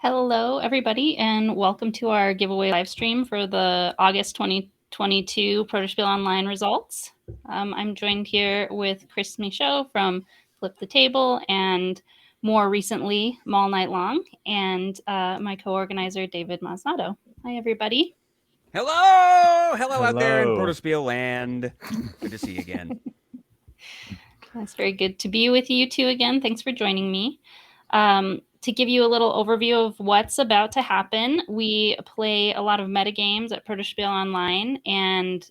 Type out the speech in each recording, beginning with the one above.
Hello, everybody, and welcome to our giveaway live stream for the August 2022 Protospiel Online results. I'm joined here with Chris Michaud from Flip the Table and more recently, Mall Night Long, and my co-organizer, David Masnado. Hi, everybody. Hello out there in Protospiel land. Good to see you again. It's very good to be with you two again. Thanks for joining me. To give you a little overview of what's about to happen, we play a lot of metagames at Protospiel Online, and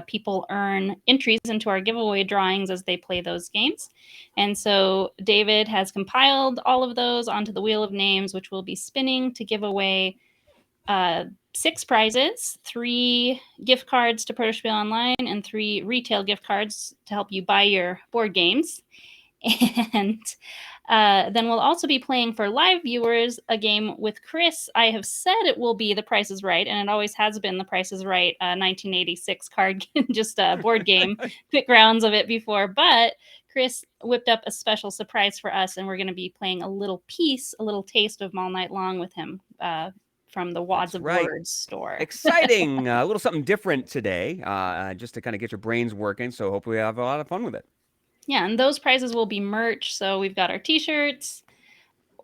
people earn entries into our giveaway drawings as they play those games. And so David has compiled all of those onto the Wheel of Names, which we'll be spinning to give away 6 prizes, 3 gift cards to Protospiel Online, and 3 retail gift cards to help you buy your board games. And then we'll also be playing for live viewers a game with Chris. I have said it will be The Price is Right, and it always has been The Price is Right, 1986 card, just a board game, quick rounds of it before. But Chris whipped up a special surprise for us, and we're going to be playing a little taste of Mall Night Long with him from the Wads of Words store. Exciting. A little something different today, just to kind of get your brains working. So hopefully we have a lot of fun with it. Yeah, and those prizes will be merch. So we've got our t-shirts.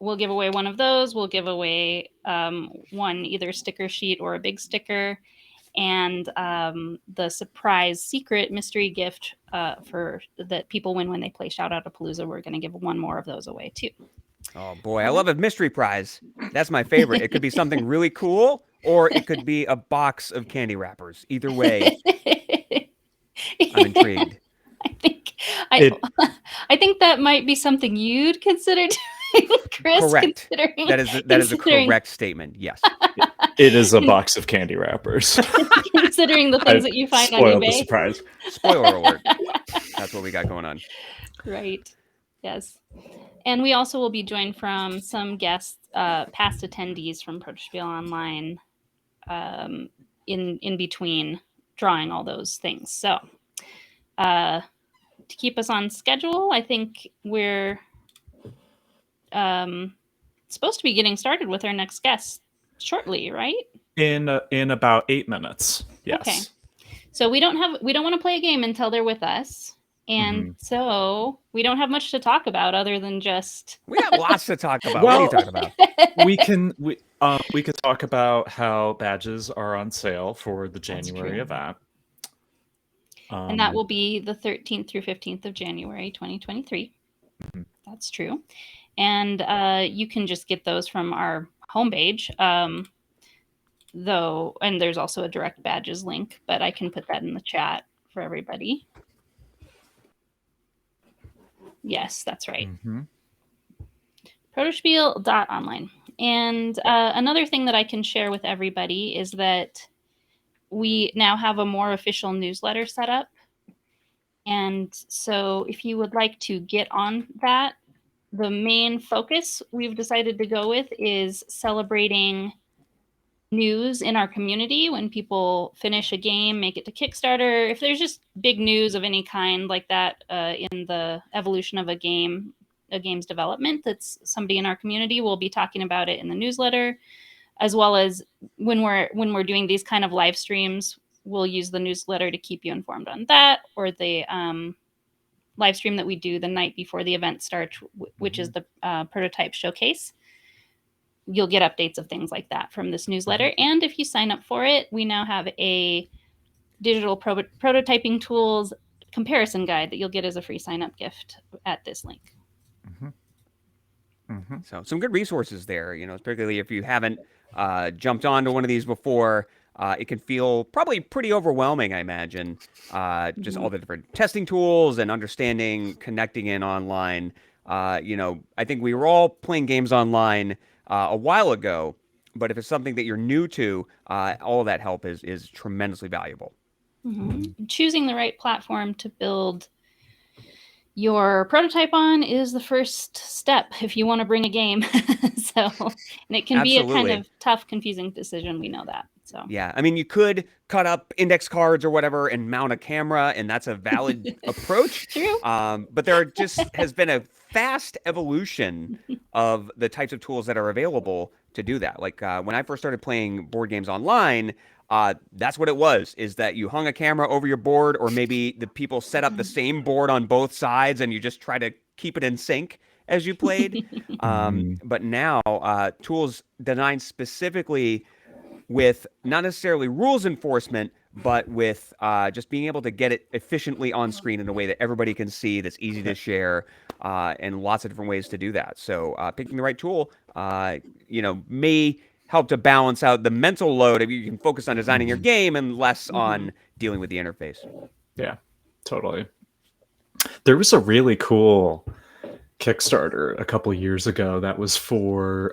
We'll give away one of those. We'll give away one either sticker sheet or a big sticker. And the surprise secret mystery gift for that people win when they play Shout Out to Palooza. We're going to give one more of those away too. Oh boy, I love a mystery prize. That's my favorite. It could be something really cool, or it could be a box of candy wrappers. Either way, I'm intrigued. I think that might be something you'd consider doing, Chris. Correct. That is a correct statement. Yes. It is a box of candy wrappers. Considering the things that you find on eBay. The surprise. Spoiler alert. That's what we got going on. Right. Yes. And we also will be joined from some guests, past attendees from Protospiel Online, in between drawing all those things. So to keep us on schedule, I think we're supposed to be getting started with our next guest shortly, right? In about 8 minutes. Yes. Okay. So we don't want to play a game until they're with us. And so we don't have much to talk about other than just we got lots to talk about. Well, what are you talking about? We could talk about how badges are on sale for the January event. And that will be the 13th through 15th of January, 2023. That's true. And you can just get those from our homepage, though, and there's also a direct badges link, but I can put that in the chat for everybody. Yes, that's right. Protospiel.online. And another thing that I can share with everybody is that we now have a more official newsletter set up. And so if you would like to get on that, the main focus we've decided to go with is celebrating news in our community when people finish a game, make it to Kickstarter. If there's just big news of any kind like that in the evolution of a game's development, that's somebody in our community will be talking about it in the newsletter, as well as when we're doing these kind of live streams, we'll use the newsletter to keep you informed on that, or the live stream that we do the night before the event starts, which is the prototype showcase. You'll get updates of things like that from this newsletter. And if you sign up for it, we now have a digital prototyping tools comparison guide that you'll get as a free sign-up gift at this link. So some good resources there, particularly if you haven't jumped onto one of these before. It can feel probably pretty overwhelming, I imagine, just all the different testing tools and understanding, connecting in online. I think we were all playing games online a while ago, but if it's something that you're new to, all of that help is tremendously valuable. Choosing the right platform to build your prototype on is the first step if you want to bring a game. And it can be a kind of tough, confusing decision. We know that. So yeah, I mean, you could cut up index cards or whatever and mount a camera, and that's a valid approach. True. But there just has been a fast evolution of the types of tools that are available to do that. Like when I first started playing board games online, that's what it was, is that you hung a camera over your board, or maybe the people set up the same board on both sides and you just try to keep it in sync as you played. But now tools designed specifically with not necessarily rules enforcement, but with just being able to get it efficiently on screen in a way that everybody can see, that's easy to share, and lots of different ways to do that. So picking the right tool, may help to balance out the mental load if you can focus on designing your game and less on dealing with the interface. Yeah, totally. There was a really cool Kickstarter a couple years ago that was for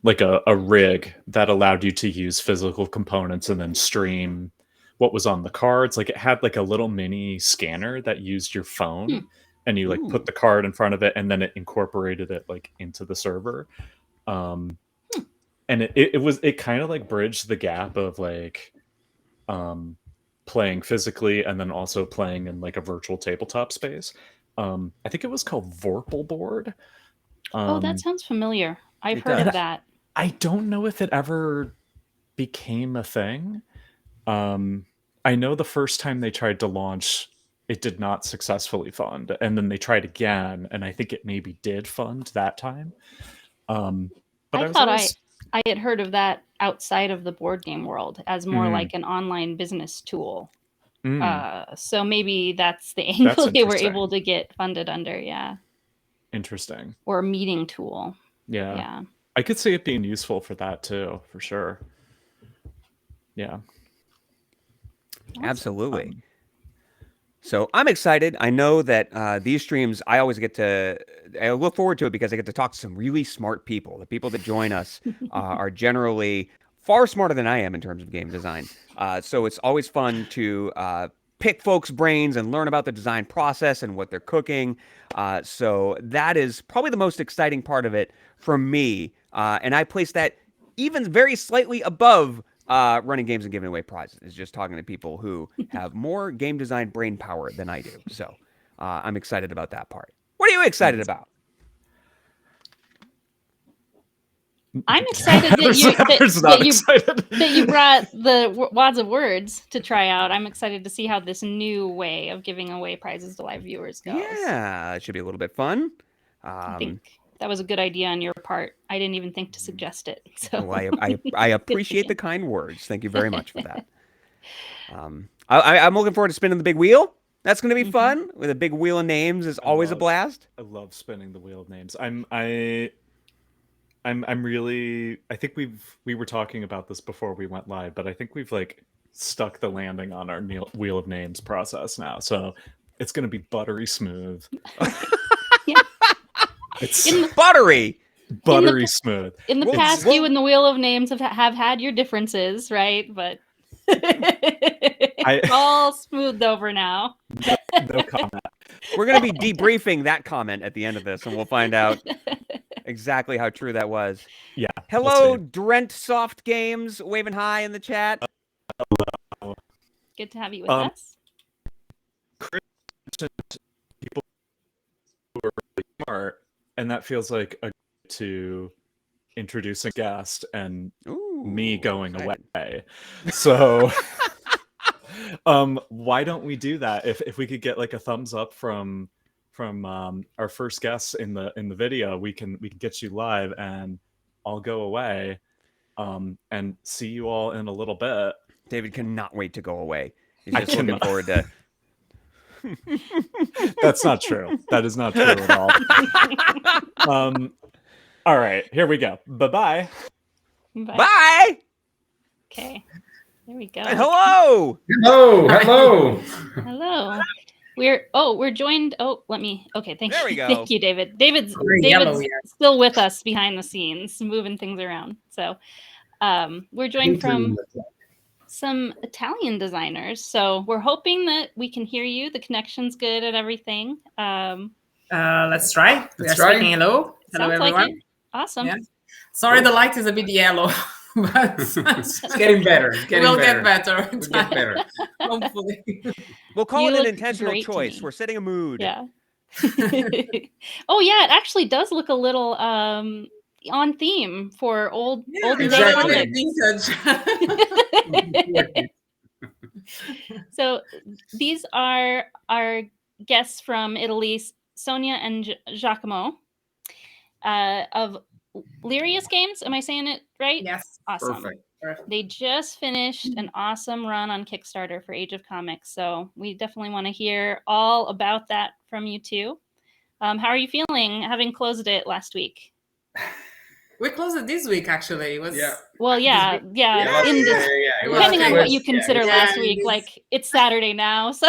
like a rig that allowed you to use physical components and then stream what was on the cards. Like it had like a little mini scanner that used your phone, and you like put the card in front of it, and then it incorporated it like into the server. And it kind of like bridged the gap of like playing physically and then also playing in like a virtual tabletop space. I think it was called Vorpal Board. That sounds familiar. I've heard of that. I don't know if it ever became a thing. I know the first time they tried to launch, it did not successfully fund, and then they tried again, and I think it maybe did fund that time. But I had heard of that outside of the board game world as more like an online business tool. So maybe that's the angle they were able to get funded under. Yeah. Interesting. Or a meeting tool. Yeah. I could see it being useful for that too, for sure. Yeah. Absolutely. So I'm excited. I know that these streams, I look forward to it because I get to talk to some really smart people. The people that join us are generally far smarter than I am in terms of game design. So it's always fun to pick folks' brains and learn about the design process and what they're cooking. So that is probably the most exciting part of it for me. And I place that even very slightly above running games and giving away prizes, is just talking to people who have more game design brain power than I do. So I'm excited about that part. What are you excited about? I'm excited that you brought the wads of words to try out. I'm excited to see how this new way of giving away prizes to live viewers goes. Yeah, it should be a little bit fun. I think that was a good idea on your part. I didn't even think to suggest it. So well, I appreciate the kind words. Thank you very much for that. I'm looking forward to spinning the big wheel. That's going to be fun. With a big wheel of names is always a blast. I love spinning the wheel of names. I'm really. I think we were talking about this before we went live, but I think we've like stuck the landing on our wheel of names process now. So it's going to be buttery smooth. Yeah. It's buttery smooth. In the past, you and the Wheel of Names have had your differences, right? But it's all smoothed over now. No comment. We're going to be debriefing that comment at the end of this, and we'll find out exactly how true that was. Yeah. Hello, Drent Soft Games, waving hi in the chat. Hello. Good to have you with us. Chris, people who are really smart, and that feels like a to introducing a guest and me going away. So why don't we do that? If we could get like a thumbs up from our first guests in the video, we can get you live, and I'll go away and see you all in a little bit. David cannot wait to go away. He's just looking forward to. That's not true. That is not true at all. All right, here we go. Bye-bye. Bye. Okay, there we go. Hello. Hello. We're joined. Okay, thank you. There we go. Thank you, David. David's still with us behind the scenes, moving things around. So we're joined from some Italian designers. So we're hoping that we can hear you. The connection's good and everything. Let's try. We are speaking hello. Hello, everyone. Like it. Awesome. Yeah. Sorry, the light is a bit yellow, but it's getting better. We'll get better. We'll get better. Hopefully. We'll call it an intentional choice. We're setting a mood. Yeah. Oh yeah, it actually does look a little on theme for olden day Exactly. comics. Vintage. So these are our guests from Italy, Sonia and Giacomo of Lirius Games. Am I saying it right? Yes. Awesome. Perfect. They just finished an awesome run on Kickstarter for Age of Comics, so we definitely want to hear all about that from you too. How are you feeling having closed it last week? We closed it this week, actually. It was Well, yeah. In this, depending on what you consider last week, like it's Saturday now, so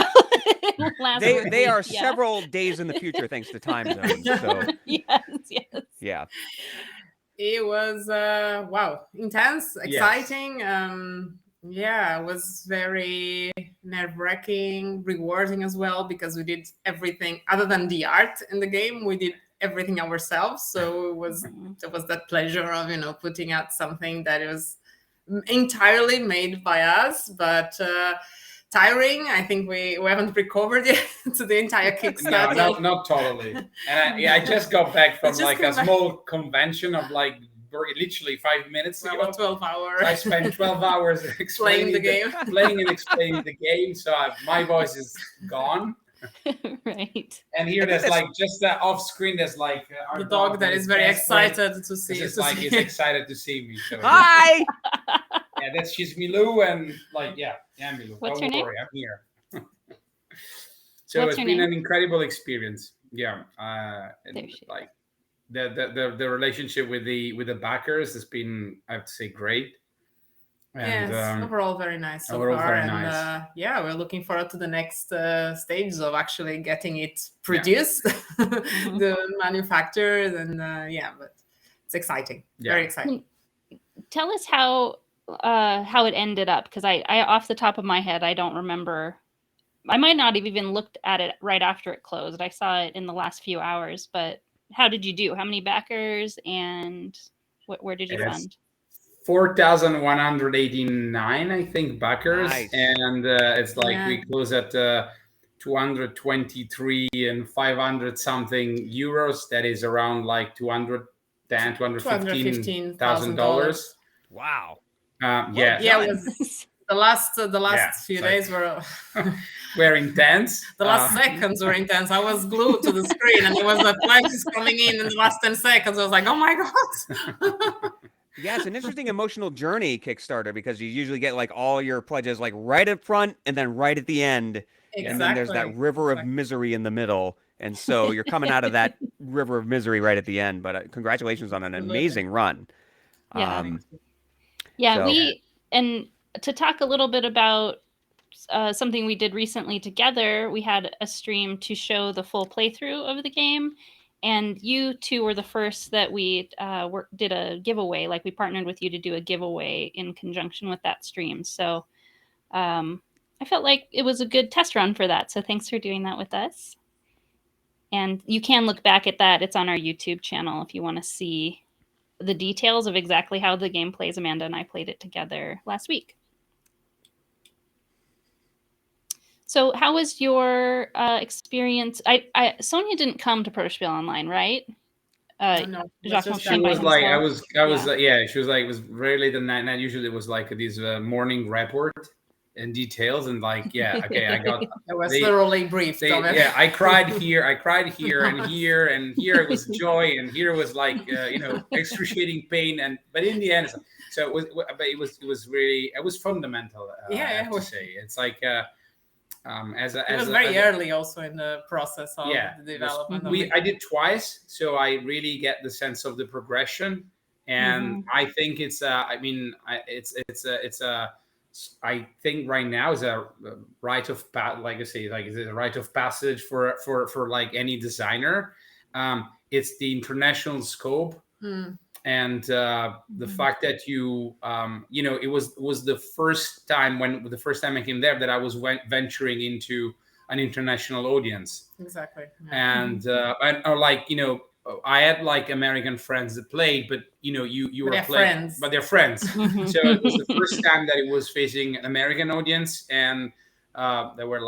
they are several days in the future thanks to time zones. So yes. Yeah. It was wow, intense, exciting. It was very nerve-wracking, rewarding as well, because we did everything other than the art in the game. We did everything ourselves, so there was that pleasure of putting out something that was entirely made by us, but tiring. I think we haven't recovered yet to the entire Kickstarter. No, not totally. And I just got back from a small convention of literally 5 minutes ago. About 12 hours. So I spent 12 hours explaining the game, playing and explaining the game. So my voice is gone. Right. And here there's just off screen. There's the dog that is very excited to see. It's he's excited to see me. So hi. Yeah, she's Milou, and Milou. What's her name? Worry, I'm here. So it's been an incredible experience. Yeah, the relationship with the backers has been, I have to say, great. And, yes, overall very nice so far. And we're looking forward to the next stages of actually getting it produced, the manufacturers, and but it's exciting, very exciting. Tell us how it ended up, because I off the top of my head I don't remember. I might not have even looked at it right after it closed. I saw it in the last few hours, but how did you do? How many backers, and where did you fund? 4,189, I think, backers. Nice. And it's we close at 223 and 500 something euros. That is around $215,000. Wow. It was the last few days were intense. The last seconds were intense. I was glued to the screen, and there was a pledges coming in the last 10 seconds. I was like, oh my god. Yeah, it's an interesting emotional journey, Kickstarter, because you usually get all your pledges right up front and then right at the end. Exactly. And then there's that river of misery in the middle. And so you're coming out of that river of misery right at the end. But congratulations on an amazing run. And to talk a little bit about something we did recently together, we had a stream to show the full playthrough of the game. And you two were the first that we did a giveaway. We partnered with you to do a giveaway in conjunction with that stream. So I felt like it was a good test run for that. So thanks for doing that with us. And you can look back at that. It's on our YouTube channel if you want to see the details of exactly how the game plays. Amanda and I played it together last week. So how was your experience? Sonia didn't come to Protospiel Online, right? No. She was she was it was very late at night, and usually it was this morning report and details, and I got it was thoroughly briefed. I cried here, and here, and here it was joy, and here was excruciating pain, but in the end, so it was really fundamental. I have to say, it's it was very early also in the process of the development. I did twice, so I really get the sense of the progression, and I think it's I think right now is a rite of is a rite of passage for any designer. It's the international scope. And the fact that it was the first time I came there that I was venturing into an international audience. Exactly. And I had American friends that played, but you were playing, but they're friends. So it was the first time that it was facing an American audience, and there were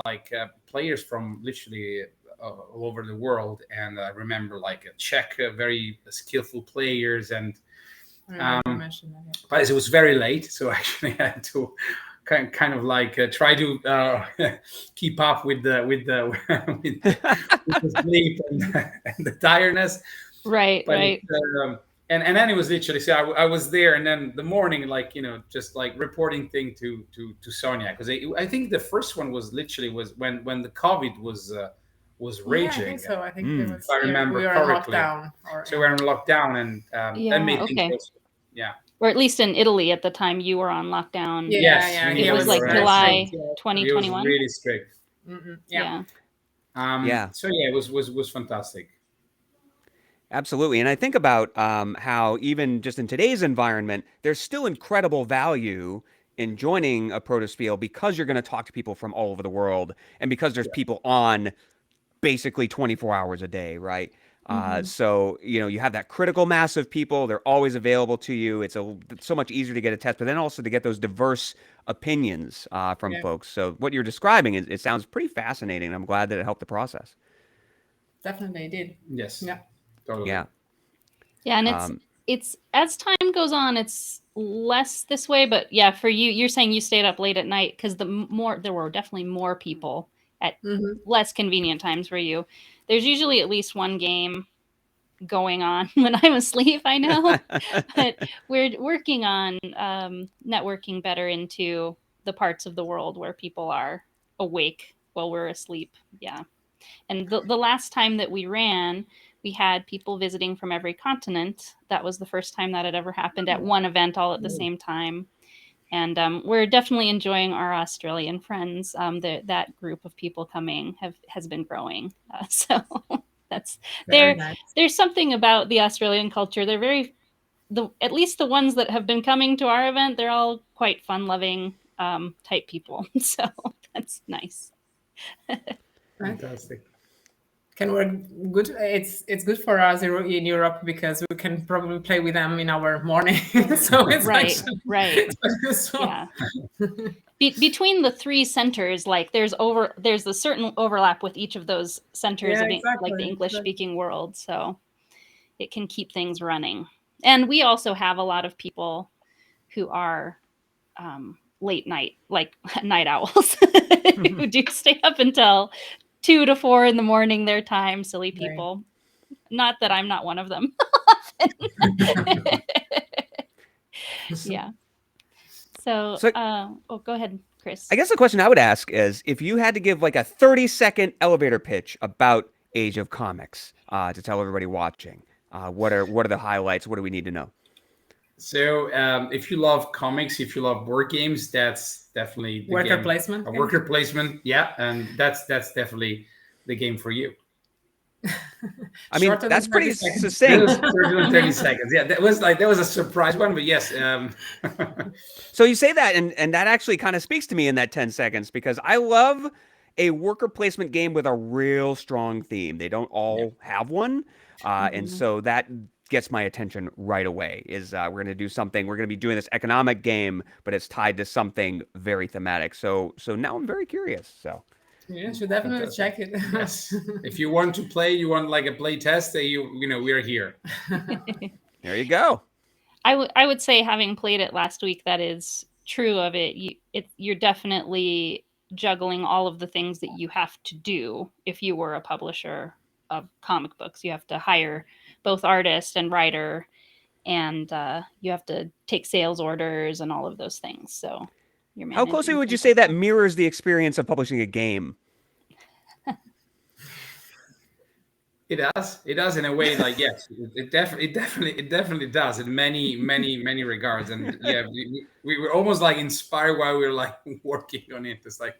players from literally all over the world. And I remember like Czech, very skillful players, and but it was very late, so actually I had to kind of like try to keep up with the with the sleep and the tiredness. Right, But right. and then it was literally, so I was there, and then the morning, like, just like reporting thing to Sonia, because I think the first one was literally was when the COVID was raging. I think so. I think it was. If I remember we were correctly. in lockdown. So we were in lockdown, and that made things okay. worse. Yeah. Or at least in Italy at the time you were on lockdown. Yes, It was like July 2021. It was really strict. Yeah. So yeah, it was fantastic. Absolutely. And I think about how even just in today's environment, there's still incredible value in joining a Protospiel because you're going to talk to people from all over the world, and because there's people on basically 24 hours a day, right? So, you have that critical mass of people. They're always available to you. It's so much easier to get a test, but then also to get those diverse opinions from folks. So what you're describing, it sounds pretty fascinating. I'm glad that it helped the process. Definitely did. Yes. Yeah. Totally. Yeah. Yeah, and it's as time goes on, it's less this way. But yeah, for you're saying you stayed up late at night because there were definitely more people at less convenient times for you. There's usually at least one game going on when I'm asleep, I know. But we're working on networking better into the parts of the world where people are awake while we're asleep. Yeah. And the last time that we ran, we had people visiting from every continent. That was the first time that had ever happened at one event all at the same time. And we're definitely enjoying our Australian friends. That group of people coming has been growing. So that's there's something about the Australian culture. They're at least the ones that have been coming to our event, they're all quite fun-loving type people. So that's nice. Fantastic. Can work good. It's good for us in Europe because we can probably play with them in our morning. So it's right. Yeah. Between the three centers, like there's a certain overlap with each of those centers, like the English-speaking world. So it can keep things running. And we also have a lot of people who are late night, like night owls, who do stay up until 2 to 4 in the morning their time. Silly people. Right. Not that I'm not one of them. Yeah. So go ahead, Chris. I guess the question I would ask is, if you had to give like a 30-second elevator pitch about Age of Comics to tell everybody watching, what are the highlights? What do we need to know? So if you love comics, if you love board games, that's definitely the worker game. placement. A worker placement, yeah, and that's definitely the game for you. I mean, that's pretty succinct. 30 seconds. Yeah, that was a surprise one, but yes. So you say that, and that actually kind of speaks to me in that 10 seconds, because I love a worker placement game with a real strong theme. They don't all have one, and so that gets my attention right away. We're going to do something. We're going to be doing this economic game, but it's tied to something very thematic. So now I'm very curious. So. Yeah, should definitely check it. Yes. If you want to play, you want like a play test, we're here. There you go. I would say, having played it last week, that is true of it. You're definitely juggling all of the things that you have to do if you were a publisher of comic books. You have to hire both artist and writer, and you have to take sales orders and all of those things. So how closely would you say that mirrors the experience of publishing a game? It does in a way. Like, yes, it definitely does in many regards. And yeah, we were almost like inspired while we were like working on it. It's like,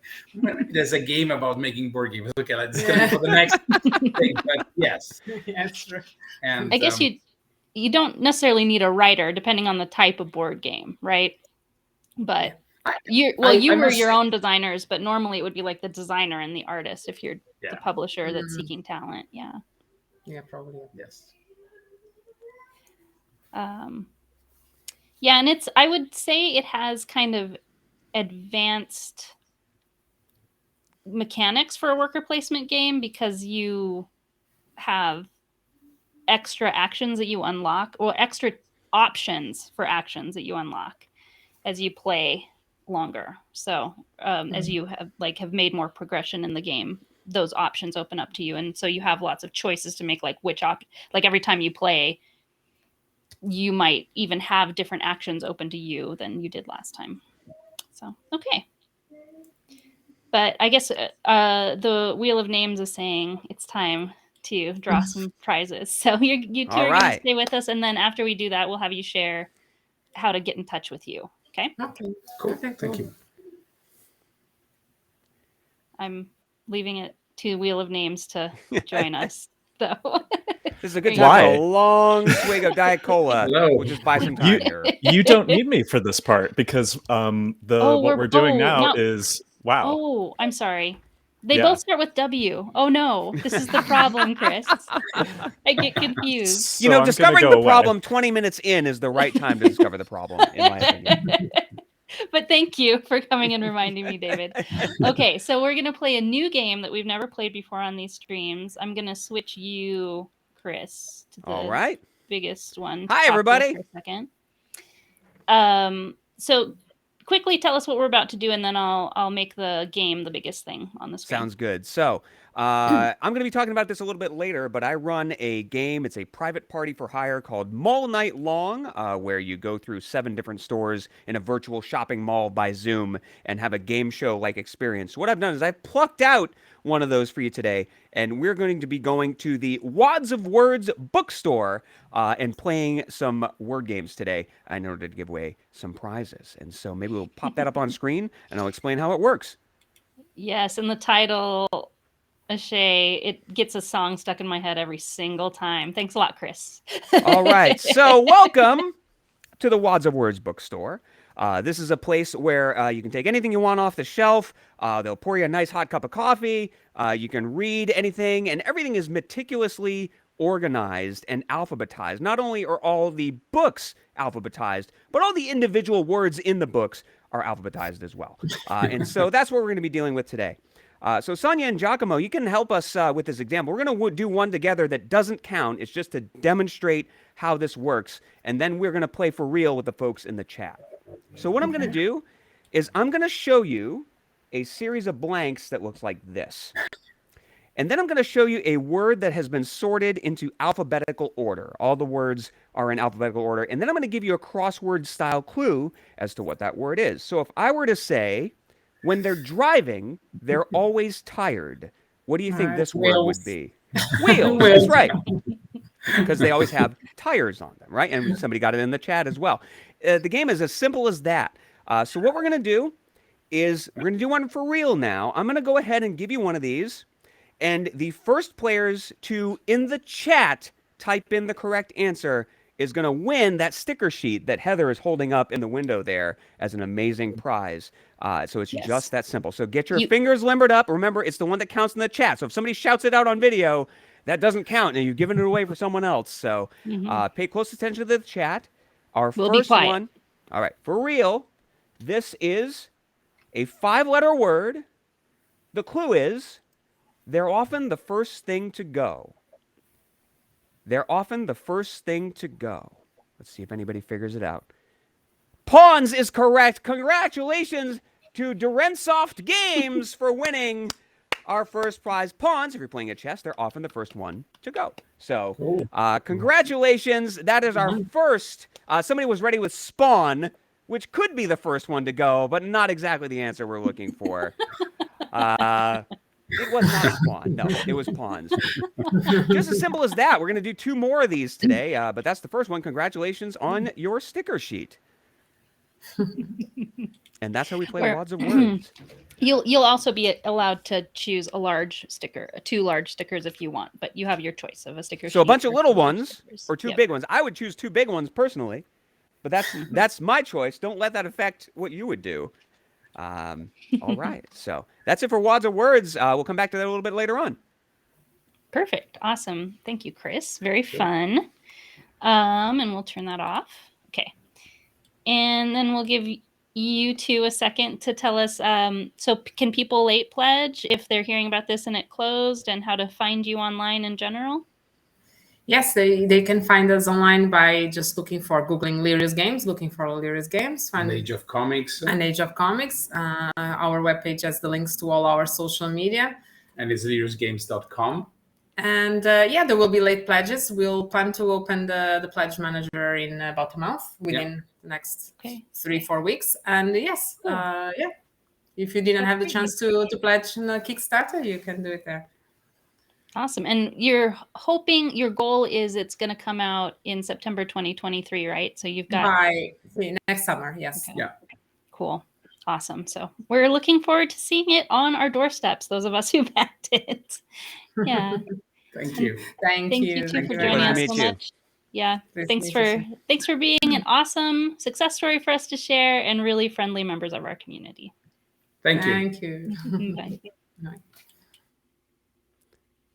there's a game about making board games. Okay, let's go for the next thing. But yes, true. And I guess you don't necessarily need a writer, depending on the type of board game, right? But you were your own designers, but normally it would be like the designer and the artist if you're the publisher that's seeking talent. Yeah. Yeah, probably. Yes. Yeah, and I would say it has kind of advanced mechanics for a worker placement game because you have extra actions that you unlock, or extra options for actions that you unlock as you play longer. So as you have made more progression in the game, those options open up to you, and so you have lots of choices to make, like every time you play, you might even have different actions open to you than you did last time. So okay. But I guess the Wheel of Names is saying it's time to draw some prizes. So you two are going to stay with us, and then after we do that, we'll have you share how to get in touch with you. Okay? Okay, cool. Thank you. I'm leaving it to Wheel of Names to join us. So this is a good time for a long swig of Diet Cola. Hello. We'll just buy some time here. You don't need me for this part because what we're doing now is wow. Oh, I'm sorry. They both start with W. Oh no, this is the problem, Chris. I get confused. So discovering the problem 20 minutes in is the right time to discover the problem, in my opinion. But thank you for coming and reminding me, David. Okay, so we're going to play a new game that we've never played before on these streams. I'm going to switch you, Chris, to the biggest one. Hi, everybody. For a second. So quickly tell us what we're about to do, and then I'll make the game the biggest thing on the screen. Sounds good. So I'm going to be talking about this a little bit later, but I run a game. It's a private party for hire called Mall Night Long, where you go through 7 different stores in a virtual shopping mall by Zoom and have a game show-like experience. So what I've done is I've plucked out one of those for you today, and we're going to be going to the Wads of Words bookstore and playing some word games today in order to give away some prizes. And so maybe we'll pop that up on screen, and I'll explain how it works. Yes, and the title, Ashay, it gets a song stuck in my head every single time. Thanks a lot, Chris. All right, so welcome to the Wads of Words bookstore. This is a place where you can take anything you want off the shelf. They'll pour you a nice hot cup of coffee. You can read anything, and everything is meticulously organized and alphabetized. Not only are all the books alphabetized, but all the individual words in the books are alphabetized as well. And so that's what we're going to be dealing with today. So Sonia and Giacomo, you can help us with this example. We're going to do one together that doesn't count. It's just to demonstrate how this works. And then we're going to play for real with the folks in the chat. So what I'm going to do is I'm going to show you a series of blanks that looks like this. And then I'm going to show you a word that has been sorted into alphabetical order. All the words are in alphabetical order. And then I'm going to give you a crossword style clue as to what that word is. So if I were to say, when they're driving, they're always tired. What do you think this word would be? Wheels. That's right. Because they always have tires on them, right? And somebody got it in the chat as well. The game is as simple as that. So what we're going to do is we're going to do one for real now. I'm going to go ahead and give you one of these. And the first players to, in the chat, type in the correct answer is going to win that sticker sheet that Heather is holding up in the window there as an amazing prize. So it's just that simple. So get your fingers limbered up. Remember, it's the one that counts in the chat. So if somebody shouts it out on video, that doesn't count, and you've given it away for someone else. So pay close attention to the chat. Our first one. All right, for real, this is a 5-letter word. The clue is they're often the first thing to go. They're often the first thing to go. Let's see if anybody figures it out. Pawns is correct. Congratulations to Durensoft Games for winning our first prize. Pawns, if you're playing at chess, they're often the first one to go. So congratulations. That is our first. Somebody was ready with Spawn, which could be the first one to go, but not exactly the answer we're looking for. It was not Spawn. No, it was Pawns. Just as simple as that. We're going to do 2 more of these today, but that's the first one. Congratulations on your sticker sheet. And that's how we play Wads of Words. You'll also be allowed to choose a large sticker, 2 large stickers if you want, but you have your choice of a sticker sheet. So a bunch of little ones or 2 big ones. I would choose 2 big ones personally, but that's my choice. Don't let that affect what you would do. All right. So that's it for Wads of Words. We'll come back to that a little bit later on. Perfect. Awesome. Thank you, Chris. Very fun. And we'll turn that off. Okay. And then we'll give you two a second to tell us, so can people late pledge if they're hearing about this and it closed, and how to find you online in general? Yes, they can find us online by just Googling Lyrius Games, looking for Lyrius Games. Find Age of Comics. And Age of Comics. Our webpage has the links to all our social media. And it's lyriusgames.com. And there will be late pledges. We'll plan to open the pledge manager in about a month, within the next 3-4 weeks. And yes, if you didn't have the chance to pledge in a Kickstarter, you can do it there. Awesome. And you're hoping, your goal is it's going to come out in September 2023, right? So you've got... By next summer, yes. Okay. Yeah. Cool. Awesome. So we're looking forward to seeing it on our doorsteps, those of us who backed it. Yeah. Thank you. Thank you two for joining us so much. Yeah. Thanks for being an awesome success story for us to share, and really friendly members of our community. Thank you. Thank you. Bye.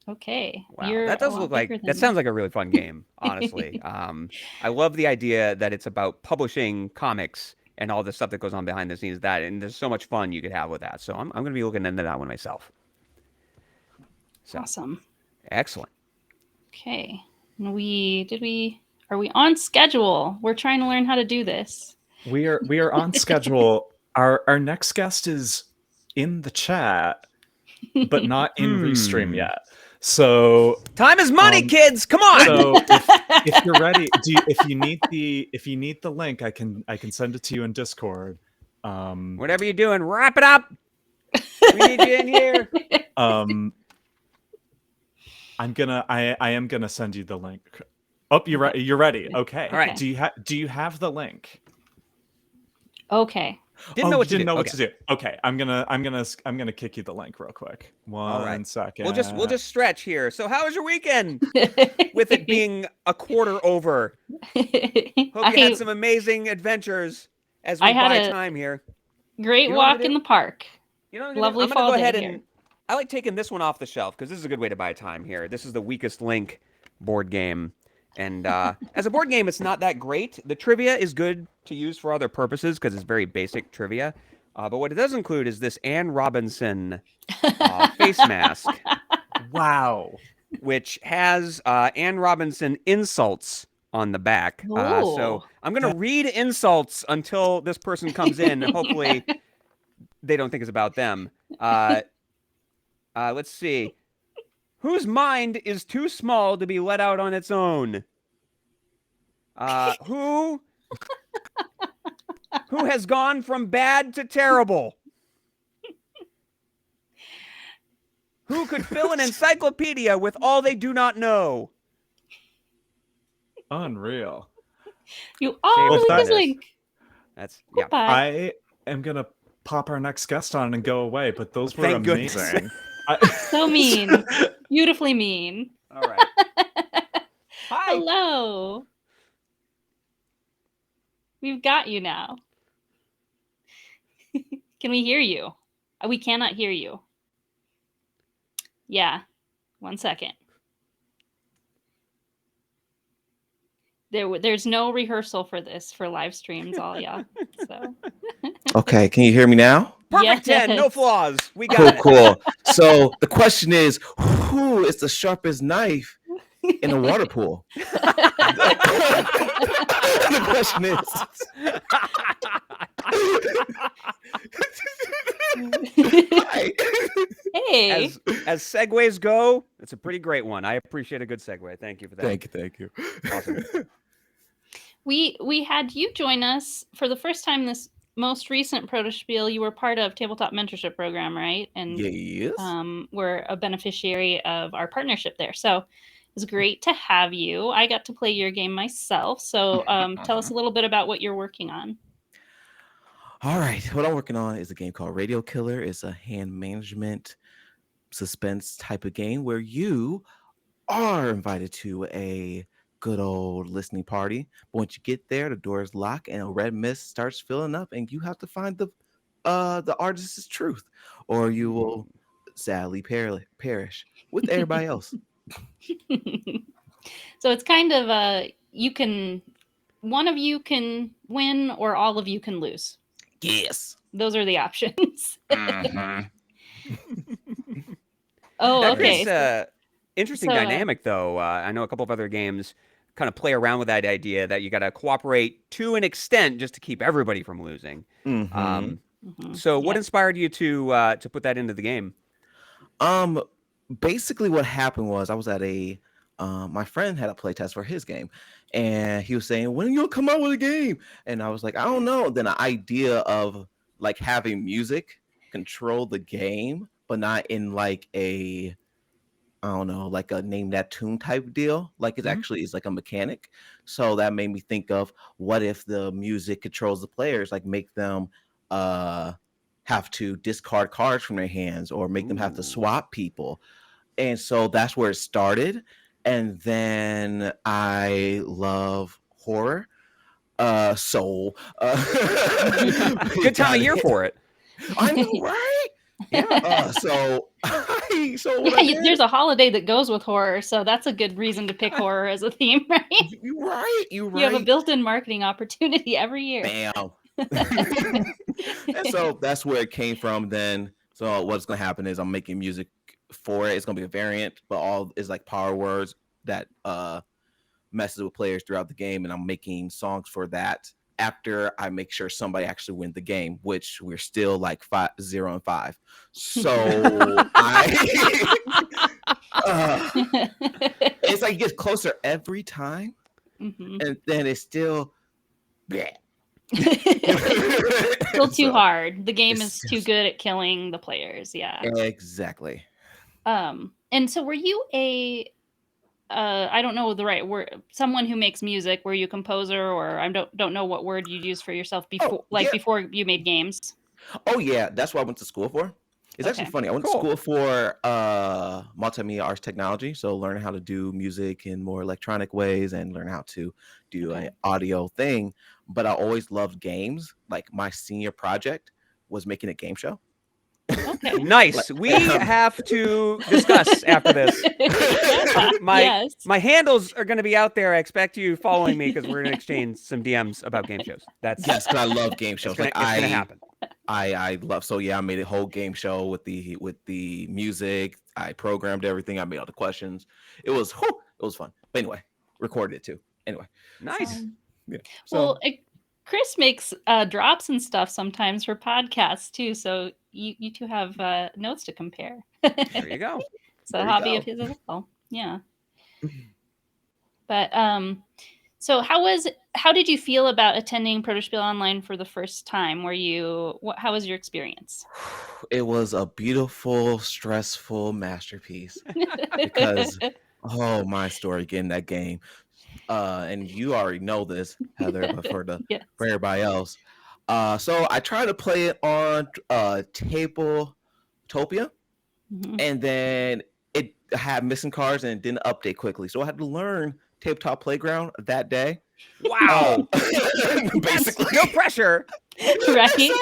Okay. Wow, that does look like, that sounds like a really fun game, honestly. I love the idea that it's about publishing comics and all the stuff that goes on behind the scenes, and there's so much fun you could have with that. So I'm going to be looking into that one myself. So, awesome. Excellent. Okay. And are we on schedule? We're trying to learn how to do this. We are on schedule. Our next guest is in the chat, but not in Restream yet. So time is money, kids. Come on. So if you're ready, if you need the link, I can send it to you in Discord. Whatever you're doing, wrap it up. We need you in here. I am gonna send you the link. Oh, you're ready. Okay. All right. Do you have the link? Okay. Didn't know what to do. Okay, I'm gonna kick you the link real quick. One second. We'll just stretch here. So how was your weekend? With it being a quarter over. Hope you had some amazing adventures as we buy time here. Great walk in the park. Lovely fall day here. I like taking this one off the shelf because this is a good way to buy time here. This is the Weakest Link board game. And as a board game, it's not that great. The trivia is good to use for other purposes because it's very basic trivia. But what it does include is this Anne Robinson face mask. Wow. Which has Anne Robinson insults on the back. So I'm going to read insults until this person comes in. And hopefully they don't think it's about them. Let's see. Whose mind is too small to be let out on its own? Who has gone from bad to terrible? Who could fill an encyclopedia with all they do not know? Unreal. You always link. That's I am gonna pop our next guest on and go away, but those were amazing. So mean. Beautifully mean. All right. Hi. Hello. We've got you now. Can we hear you? We cannot hear you. Yeah. 1 second. There's no rehearsal for this for live streams, all y'all. So. Okay, can you hear me now? Perfect. Yes. 10, no flaws. We got it. Cool. So the question is, who is the sharpest knife in a water pool? The question is. Hey. As segues go, it's a pretty great one. I appreciate a good segue. Thank you for that. Thank you. Awesome. We had you join us for the first time this most recent Protospiel. You were part of Tabletop Mentorship Program, right? And yes. We're a beneficiary of our partnership there. So it was great to have you. I got to play your game myself. So tell us a little bit about what you're working on. All right. What I'm working on is a game called Radio Killer. It's a hand management suspense type of game where you are invited to a good old listening party, but once you get there, the doors lock and a red mist starts filling up, and you have to find the artist's truth, or you will sadly perish with everybody else. So it's kind of one of you can win, or all of you can lose. Yes. Those are the options. Mhm. Oh, That okay. creates interesting So, dynamic, though. I know a couple of other games kind of play around with that idea that you got to cooperate to an extent just to keep everybody from losing. Mhm. So, what Yep. inspired you to put that into the game? Basically what happened was I was at a my friend had a playtest for his game, and he was saying, when are you gonna come out with a game? And I was like, I don't know. Then the idea of like having music control the game, but not in like a, I don't know, like a name that tune type deal. Like it Mhm. actually is like a mechanic. So that made me think of, what if the music controls the players, like make them have to discard cards from their hands, or make them have to Ooh. swap people. And so that's where it started. And then I love horror. So we Good time got of year it. for it. I know, right? Yeah. So what Yeah, I did, there's a holiday that goes with horror, so that's a good reason to pick horror as a theme, right? you're right. You're You have a right. built-in marketing opportunity every year. Bam. And so that's where it came from then. So what's gonna happen is I'm making music for it. It's gonna be a variant, but all is like power words that messes with players throughout the game, and I'm making songs for that after I make sure somebody actually wins the game, which we're still like 0-5. So it's like it gets closer every time, Mhm. and then it's still bleh. Still too So, hard. The game it's is too good at killing the players. Yeah. exactly. And so were you a I don't know the right word, someone who makes music, were you a composer, or I don't know what word you'd use for yourself before, Oh yeah. before you made games? Oh yeah, that's what I went to school for. It's actually Okay. funny. I went to Cool. school for multimedia arts technology, so learning how to do music in more electronic ways and learn how to do Okay. an audio thing. But I always loved games. Like my senior project was making a game show. Okay. Nice. Like, We have to discuss after this. Yeah. Yes. My handles are going to be out there. I expect you following me because we're going to exchange some DMs about game shows. That's yes, because I love game shows. it's gonna Like happen. I love, so yeah, I made a whole game show with the music. I programmed everything. I made all the questions. It was fun. But anyway, recorded it too. Anyway, Nice. yeah. Well, Chris makes drops and stuff sometimes for podcasts too, so you two have notes to compare. There you go. It's a There you hobby go. of his as well. Yeah. But so how did you feel about attending Protospiel Online for the first time? How was your experience? It was a beautiful, stressful masterpiece because oh, my story getting that game. And you already know this, Heather, but Yes. for everybody else. So I tried to play it on Tabletopia, Mhm. and then it had missing cards and it didn't update quickly. So I had to learn Tabletop Playground that day. Wow. Basically. No pressure. Right.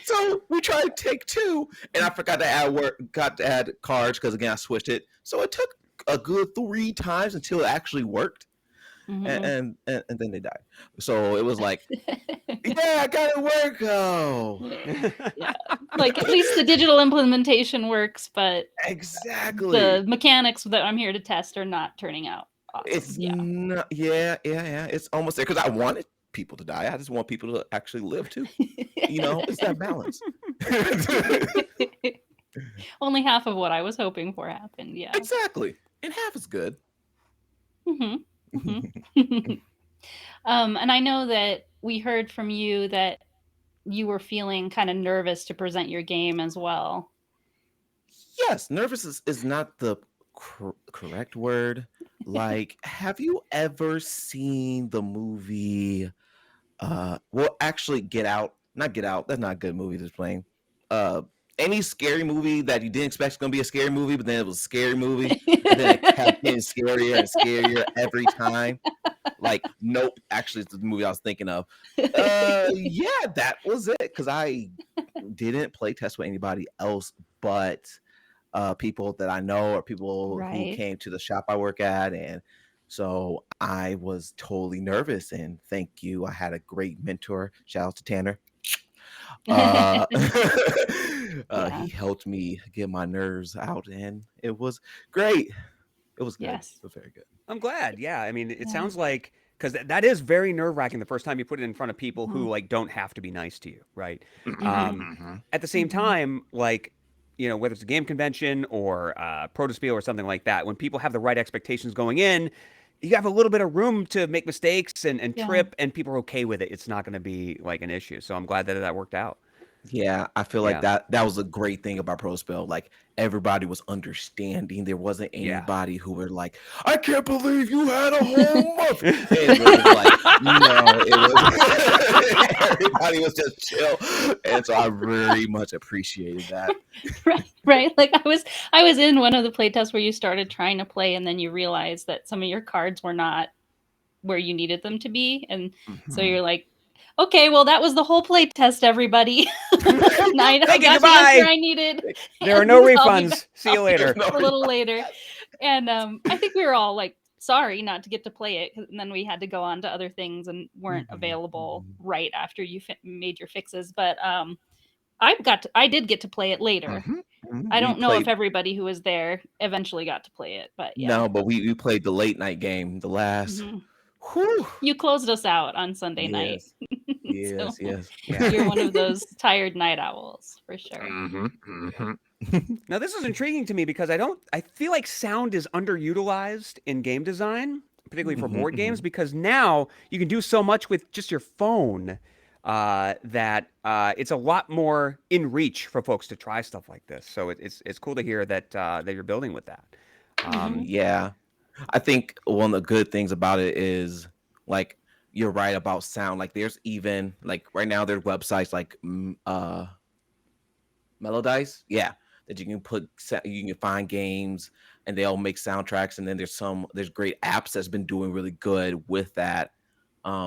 So we tried take two, and I forgot to add cards because again I switched it. So it took a good 3 times until it actually worked, Mhm. and then they died. So it was like, yeah, I got it work. Oh, Yeah. Like at least the digital implementation works, but exactly. the mechanics that I'm here to test are not turning out awesome. It's Yeah. not, yeah. It's almost there because I wanted people to die. I just want people to actually live too. You know, it's that balance. Only half of what I was hoping for happened. Yeah. Exactly, and half is good. Mhm. And I know that we heard from you that you were feeling kind of nervous to present your game as well. Yes, nervous is not the correct word. Like, have you ever seen the movie? Well, actually, Get Out. Not Get Out. That's not a good movie to explain. Any scary movie that you didn't expect was gonna be a scary movie, but then it was a scary movie, and then it kept getting scarier and scarier every time. Like, nope. Actually, it's the movie I was thinking of. Yeah, that was it. Because I didn't play test with anybody else, but people that I know or people who Right. came to the shop I work at. And so I was totally nervous. And thank you. I had a great mentor. Shout out to Tanner. Uh, Yeah. He helped me get my nerves out, and it was great. It was good. Yes. It was very good. I'm glad. Yeah, I mean, it Yeah. sounds like because that is very nerve wracking the first time you put it in front of people who Mhm. like don't have to be nice to you, right? Mhm. At the same Mhm. time, like whether it's a game convention or Protospiel or something like that, when people have the right expectations going in, you have a little bit of room to make mistakes and Yeah. trip, and people are okay with it. It's not going to be like an issue. So I'm glad that that worked out. Yeah, I feel Yeah. like that was a great thing about Protospell. Like everybody was understanding. There wasn't Yeah. anybody who were like, "I can't believe you had a whole month." It was like, no, it was everybody was just chill, and so I very much appreciated that. Right. Like I was in one of the playtests where you started trying to play, and then you realized that some of your cards were not where you needed them to be, and so Mhm. you're like, okay, well, that was the whole play test, everybody. I Thank you, got the answer goodbye. I needed. There are and no I'll be refunds. See you back later. a little later. And I think we were all like sorry not to get to play it, and then we had to go on to other things and weren't available right after you made your fixes. But I did get to play it later. Mhm. Mhm. I We don't know if played- everybody who was there eventually got to play it, but yeah. No, but we played the late night game, the last. Mhm. Whew. You closed us out on Sunday night. Yes. So Yes. you're one of those tired night owls for sure. Now this is intriguing to me because I feel like sound is underutilized in game design, particularly for Mhm, board mhm. games, because now you can do so much with just your phone that it's a lot more in reach for folks to try stuff like this. So it's cool to hear that that you're building with that. Yeah. I think one of the good things about it is like you're right about sound. Like there's even like right now there's websites like Melodice, yeah, that you can you can find games and they all make soundtracks. And then there's great apps that's been doing really good with that.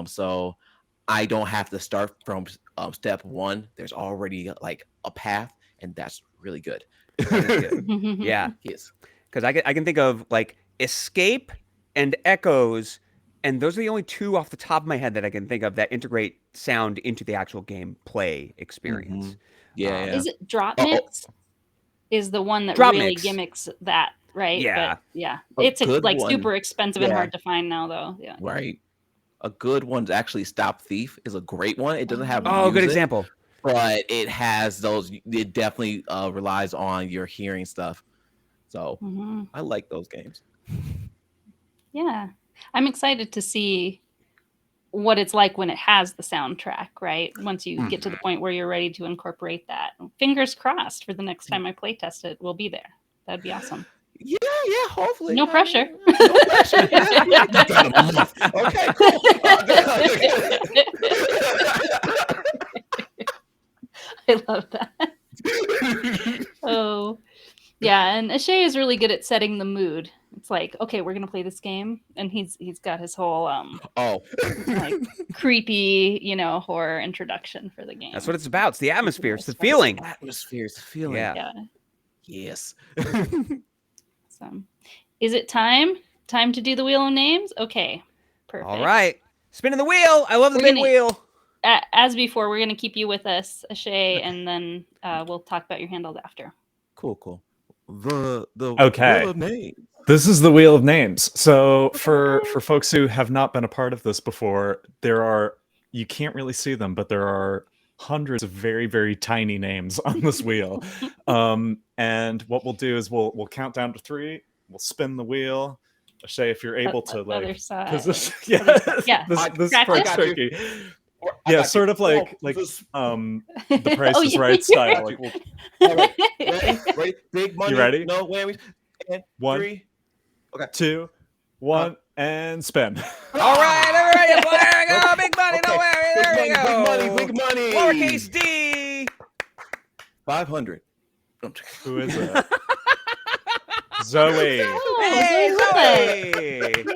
So I don't have to start from step one. There's already like a path, and that's really good. That is good. Yeah, Yes. because I can think of like Escape and Echoes, and those are the only two off the top of my head that I can think of that integrate sound into the actual gameplay experience. Yeah, yeah. Is it Drop Uh-oh. Mix? Is the one that Drop really Mix. gimmicks that, right? Yeah. But yeah. A It's good like one. super expensive and Yeah. hard to find now though. Yeah. Right. A good one's actually Stop Thief is a great one. It doesn't have Oh, good music, example. but it has those. It definitely relies on your hearing stuff. So Mhm. I like those games. Yeah. I'm excited to see what it's like when it has the soundtrack, right? Once you get to the point where you're ready to incorporate that. Fingers crossed for the next time I play test it, we'll be there. That'd be awesome. Yeah, hopefully. No pressure. No pressure. Yeah. You got a month. Okay, cool. I love that. Oh, yeah, and Ashay is really good at setting the mood. It's like, okay, we're gonna play this game, and he's got his whole like creepy, horror introduction for the game. That's what it's about. It's the atmosphere. It's the feeling. Atmosphere, it's the feeling. Yeah. Yeah. Yes. So, is it time to do the wheel of names? Okay, perfect. All right. Spinning the wheel. I love the We're big gonna- wheel. As before, we're gonna keep you with us, Ashay, and then we'll talk about your handles after. Cool. The Okay. Wheel of Names. This is the Wheel of Names. So for folks who have not been a part of this before, you can't really see them, but there are hundreds of very, very tiny names on this wheel. And what we'll do is we'll count down to 3. We'll spin the wheel. Ashay, if you're able to Other side. this Yeah. this Practice. part's tricky. I Yeah, got sort you. of like this- the Price Oh, is yeah, Right you're style. right. Like, All right. Ready? Big money. ready? No whammies. And 1, 3. 2, 1, and spin. All right, everybody. There we go. Big money. No worry. There we go. Big money. Lowercase d. 500. Who is it? Zoe. Hey, Zoe. Zoe.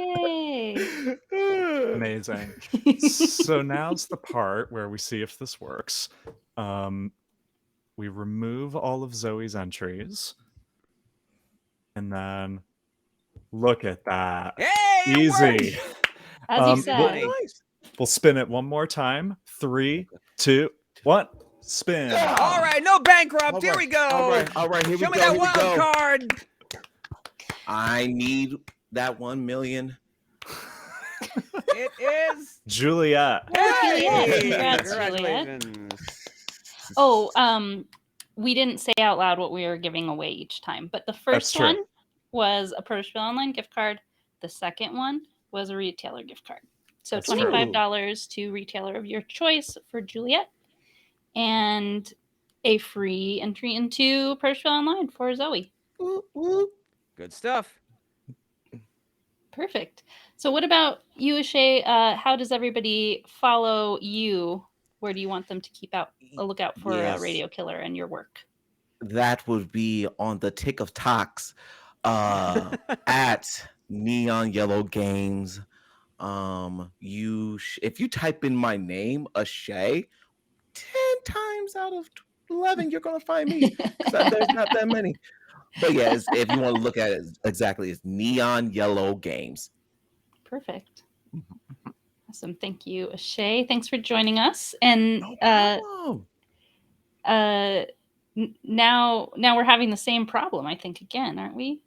Yay. Amazing. So now's the part where we see if this works. We remove all of Zoe's entries. And then look at that. Hey, it Easy. works. As you Um, said. Money. We'll spin it one more time. 3, 2, 1. spin. All right, no bankrupt. Here we go. All right. Here Show we me go. that Here we wild go. card. I need that 1 million. It is Juliet. Juliet. Congrats, Congratulations. Oh, we didn't say out loud what we were giving away each time, but the first true. one was a Protospiel Online gift card. The second one was a retailer gift card. So That's true. $25 to retailer of your choice for Juliet, and a free entry into Protospiel Online for Zoe. Good stuff. Perfect. So what about you, Ashay? How does everybody follow you? Where do you want them to keep a lookout for Yes. Radio Killer and your work? That would be on the Tick of Talks at Neon Yellow Games. If you type in my name, Ashay, 10 times out of 11, you're gonna find me. 'Cause there's not that many. But yeah, if you want to look at it exactly, it's Neon Yellow Games. Perfect. Awesome. Thank you, Ashay. Thanks for joining us. And No problem. now we're having the same problem, I think, again, aren't we?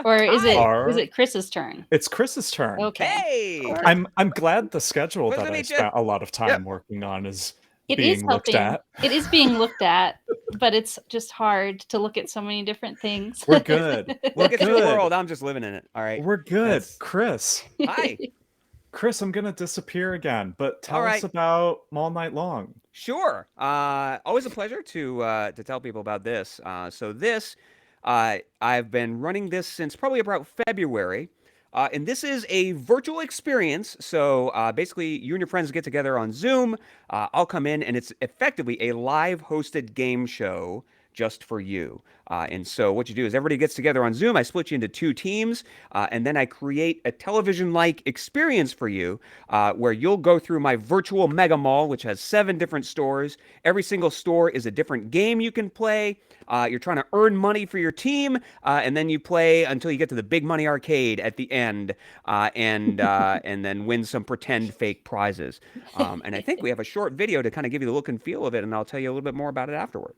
Or is it Chris's turn? It's Chris's turn. Okay. Hey. I'm glad the schedule Pleasure that to I meet you. spent a lot of time working on is It being is looked helping. at. It is being looked at, but it's just hard to look at so many different things. We're good. Look at your good. world. I'm just living in it. All right. We're good. That's- Chris. Hi. Chris, I'm gonna disappear again, but tell All right. us about All Night Long. Sure. Always a pleasure to tell people about this. So this, I've been running this since probably about February. And this is a virtual experience. So basically, you and your friends get together on Zoom. I'll come in, and it's effectively a live hosted game show just for you. And so what you do is everybody gets together on Zoom. I split you into 2 teams, and then I create a television-like experience for you where you'll go through my virtual mega mall, which has 7 different stores. Every single store is a different game you can play. You're trying to earn money for your team, and then you play until you get to the big money arcade at the end, and then win some pretend fake prizes. And I think we have a short video to kind of give you the look and feel of it, and I'll tell you a little bit more about it afterward.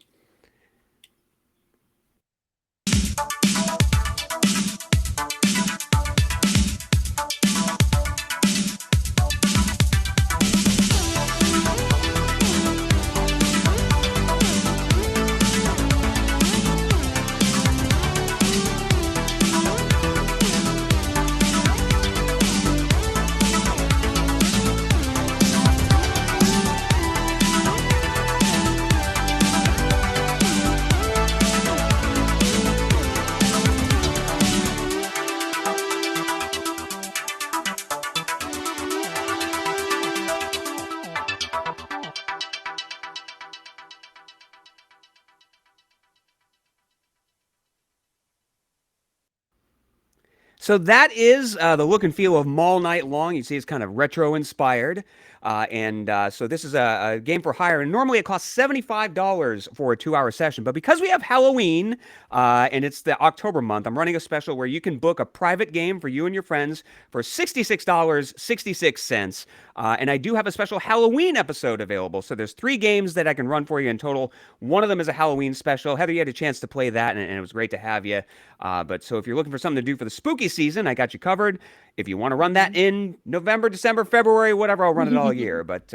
So that is the look and feel of Mall Night Long. You see it's kind of retro inspired. So this is a game for hire. And normally it costs $75 for a 2-hour session. But because we have Halloween and it's the October month, I'm running a special where you can book a private game for you and your friends for $66.66. And I do have a special Halloween episode available. So there's 3 games that I can run for you in total. One of them is a Halloween special. Heather, you had a chance to play that, and it was great to have you. But so if you're looking for something to do for the spooky season, I got you covered. If you want to run that in November, December, February, whatever, I'll run it all year. But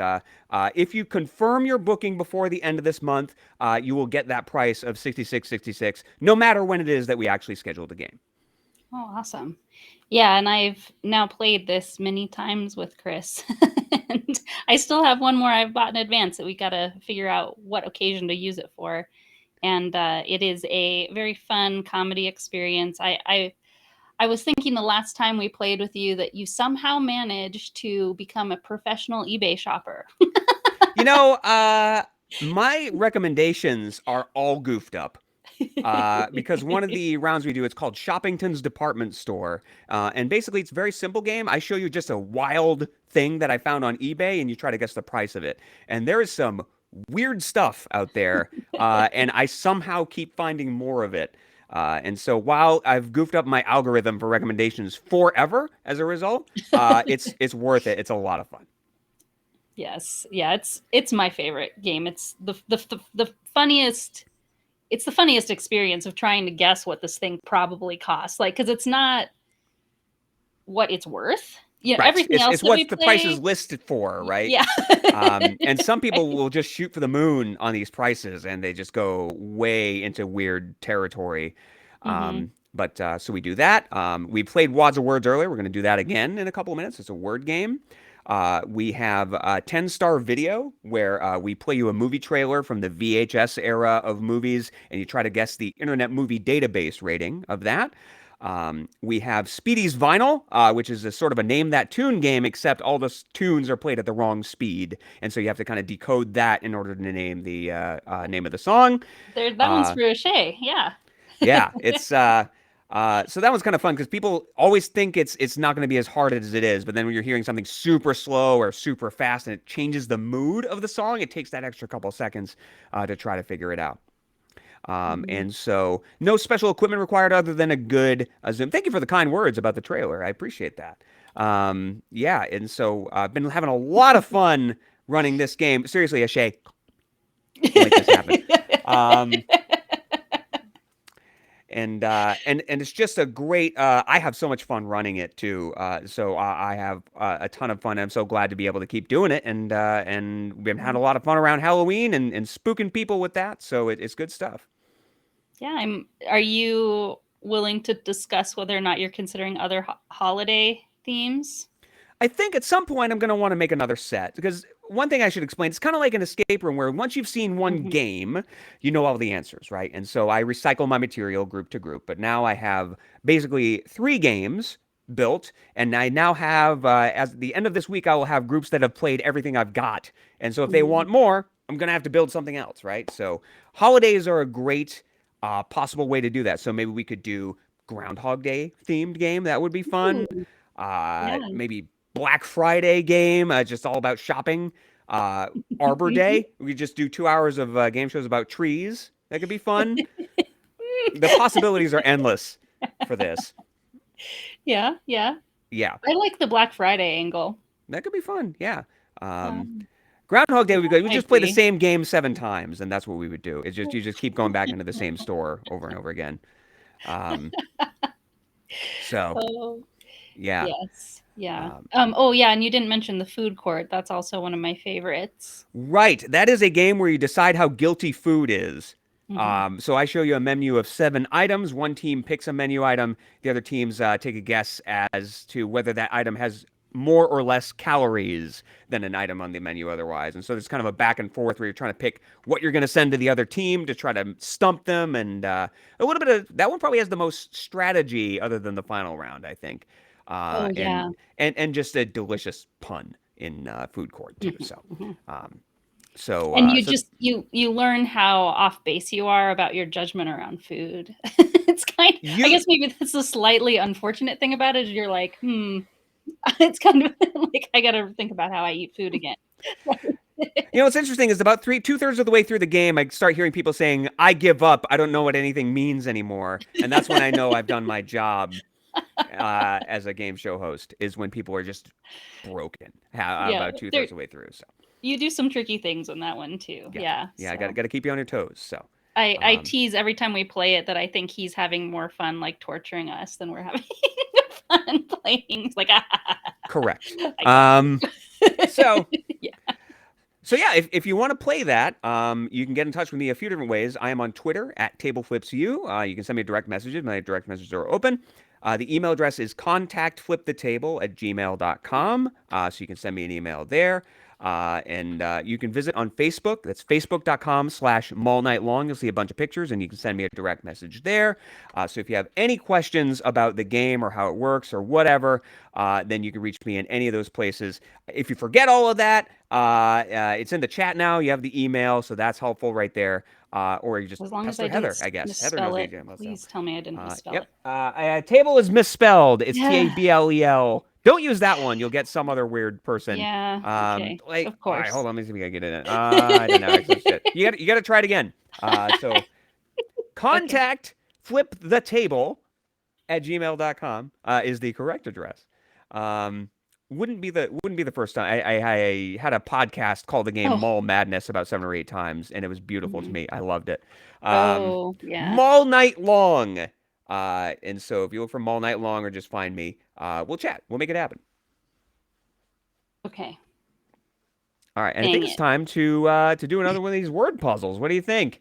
if you confirm your booking before the end of this month, you will get that price of $66.66, no matter when it is that we actually schedule the game. Oh, awesome. Yeah, and I've now played this many times with Chris. And I still have one more I've bought in advance that we got to figure out what occasion to use it for. And it is a very fun comedy experience. I was thinking the last time we played with you that you somehow managed to become a professional eBay shopper. You know, my recommendations are all goofed up. Because one of the rounds we do, it's called Shoppington's Department Store. And basically, it's a very simple game. I show you just a wild thing that I found on eBay, and you try to guess the price of it. And there is some weird stuff out there, and I somehow keep finding more of it. And so while I've goofed up my algorithm for recommendations forever as a result, it's worth it. It's a lot of fun. Yes. Yeah, it's my favorite game. It's the funniest. It's the funniest experience of trying to guess what this thing probably costs. Like, because it's not what it's worth. You know, Right. everything else It's that we what the play, price is listed for, right? Yeah. And some people will just shoot for the moon on these prices, and they just go way into weird territory. But so we do that. We played Wads of Words earlier. We're going to do that again in a couple of minutes. It's a word game. We have a 10-star video where we play you a movie trailer from the VHS era of movies, and you try to guess the Internet Movie Database rating of that. We have Speedy's Vinyl, which is a sort of a name that tune game, except all the tunes are played at the wrong speed, and so you have to kind of decode that in order to name the name of the song. That one's for O'Shea. Yeah. Yeah, it's so that one's kind of fun because people always think it's not going to be as hard as it is, but then when you're hearing something super slow or super fast and it changes the mood of the song, it takes that extra couple seconds to try to figure it out. And so no special equipment required other than a good Zoom. Thank you for the kind words about the trailer. I appreciate that. Yeah, and so I've been having a lot of fun running this game. Seriously, Ashay, make this happen. And it's just a great. I have so much fun running it too. So I have a ton of fun. I'm so glad to be able to keep doing it, and we've had a lot of fun around Halloween and spooking people with that. So it's good stuff. Yeah, Are you willing to discuss whether or not you're considering other holiday themes? I think at some point I'm going to want to make another set because one thing I should explain, it's kind of like an escape room where once you've seen one game, you know all the answers, right? And so I recycle my material group to group, but now I have basically 3 games built, and I now have, as the end of this week, I will have groups that have played everything I've got. And so if they want more, I'm going to have to build something else, right? So holidays are a great possible way to do that. So maybe we could do Groundhog Day themed game. That would be fun. Maybe Black Friday game, just all about shopping. Arbor Day, we could just do 2 hours of game shows about trees. That could be fun. The possibilities are endless for this. Yeah. I like the Black Friday angle. That could be fun. Yeah. Groundhog Day would be good. We just play the same game 7 times, and that's what we would do. It's just you just keep going back into the same store over and over again. Yeah. Yes. Yeah. And you didn't mention the food court. That's also one of my favorites. Right. That is a game where you decide how guilty food is. So I show you a menu of 7 items. One team picks a menu item. The other teams take a guess as to whether that item has more or less calories than an item on the menu otherwise. And so there's kind of a back and forth where you're trying to pick what you're going to send to the other team to try to stump them. And a little bit of that one probably has the most strategy other than the final round, I think. And just a delicious pun in food court too. You learn how off base you are about your judgment around food. It's kind of, I guess maybe that's a slightly unfortunate thing about it. Is you're like, it's kind of like I got to think about how I eat food again. What's interesting is about 2/3 of the way through the game, I start hearing people saying, "I give up. I don't know what anything means anymore," and that's when I know I've done my job. As a game show host is when people are just broken about 2/3 of the way through. So you do some tricky things in that one too. Yeah. So. Got to keep you on your toes. So I tease every time we play it that I think he's having more fun like torturing us than we're having fun playing. It's like correct. So if you want to play that, you can get in touch with me a few different ways. I am on Twitter at TableFlipsU. You can send me direct messages. My direct messages are open. The email address is contactflipthetable@gmail.com. So you can send me an email there. And you can visit on Facebook. That's facebook.com/mallnightlong. You'll see a bunch of pictures, and you can send me a direct message there. So if you have any questions about the game or how it works or whatever, then you can reach me in any of those places. If you forget all of that, it's in the chat now. You have the email, so that's helpful right there. Or you just as long as I Heather, I guess. Heather knows the email. Please tell me I didn't misspell it. Table is misspelled. It's TABLEL. Don't use that one. You'll get some other weird person. Yeah. Okay. Of course. All right, hold on. Let me see if I can get in it. I don't know. You got to try it again. So contact flipthetable@gmail.com is the correct address. wouldn't be the first time. I had a podcast called the game Oh. Mall Madness about 7 or 8 times, and it was beautiful to me. I loved it. Oh, yeah. Mall Night Long. And so if you look for Mall Night Long or just find me, we'll chat. We'll make it happen. Okay. All right, and I think it's time to do another one of these word puzzles. What do you think?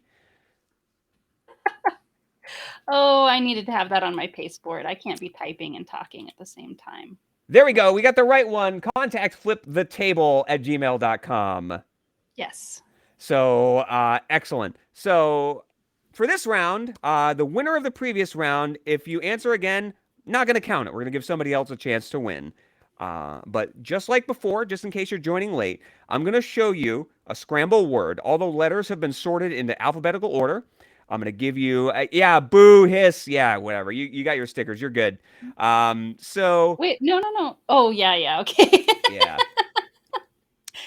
Oh, I needed to have that on my pasteboard. I can't be typing and talking at the same time. There we go. We got the right one. Contact flipthetable@gmail.com. Yes. So, excellent. So, for this round, the winner of the previous round, if you answer again, not going to count it. We're going to give somebody else a chance to win. But just like before, just in case you're joining late, I'm going to show you a scramble word. All the letters have been sorted into alphabetical order. I'm going to give you, yeah, boo, hiss, yeah, whatever. You got your stickers. You're good. So. Wait, no. Oh, yeah, okay. Yeah.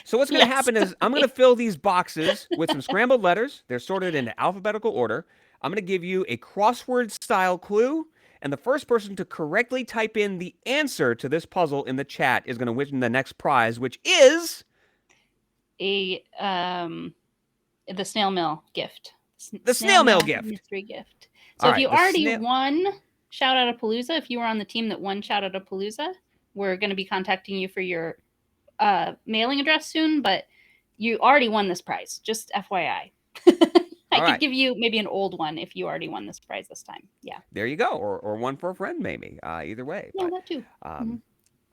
So what's going to happen is I'm going to fill these boxes with some scrambled letters. They're sorted into alphabetical order. I'm going to give you a crossword-style clue, and the first person to correctly type in the answer to this puzzle in the chat is going to win the next prize, which is the snail mail gift. The snail mail gift. Mystery gift. So if you the already won Shout Out a Palooza, if you were on the team that won Shout Out a Palooza, we're going to be contacting you for your mailing address soon, but you already won this prize. Just FYI. I could give you maybe an old one if you already won this prize this time. Yeah. There you go. Or one for a friend, maybe. Either way. Yeah, that too. All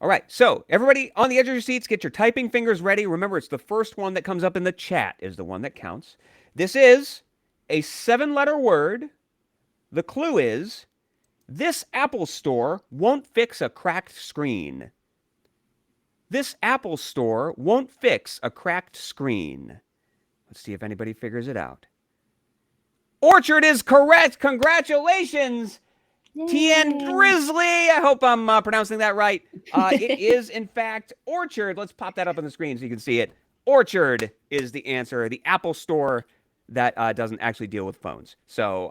right. So everybody on the edge of your seats, get your typing fingers ready. Remember, it's the first one that comes up in the chat is the one that counts. This is a 7-letter word. The clue is, this Apple store won't fix a cracked screen. This Apple store won't fix a cracked screen. Let's see if anybody figures it out. Orchard is correct. Congratulations, Tien Drizzly. I hope I'm pronouncing that right. It is, in fact, Orchard. Let's pop that up on the screen so you can see it. Orchard is the answer. The Apple store that doesn't actually deal with phones. So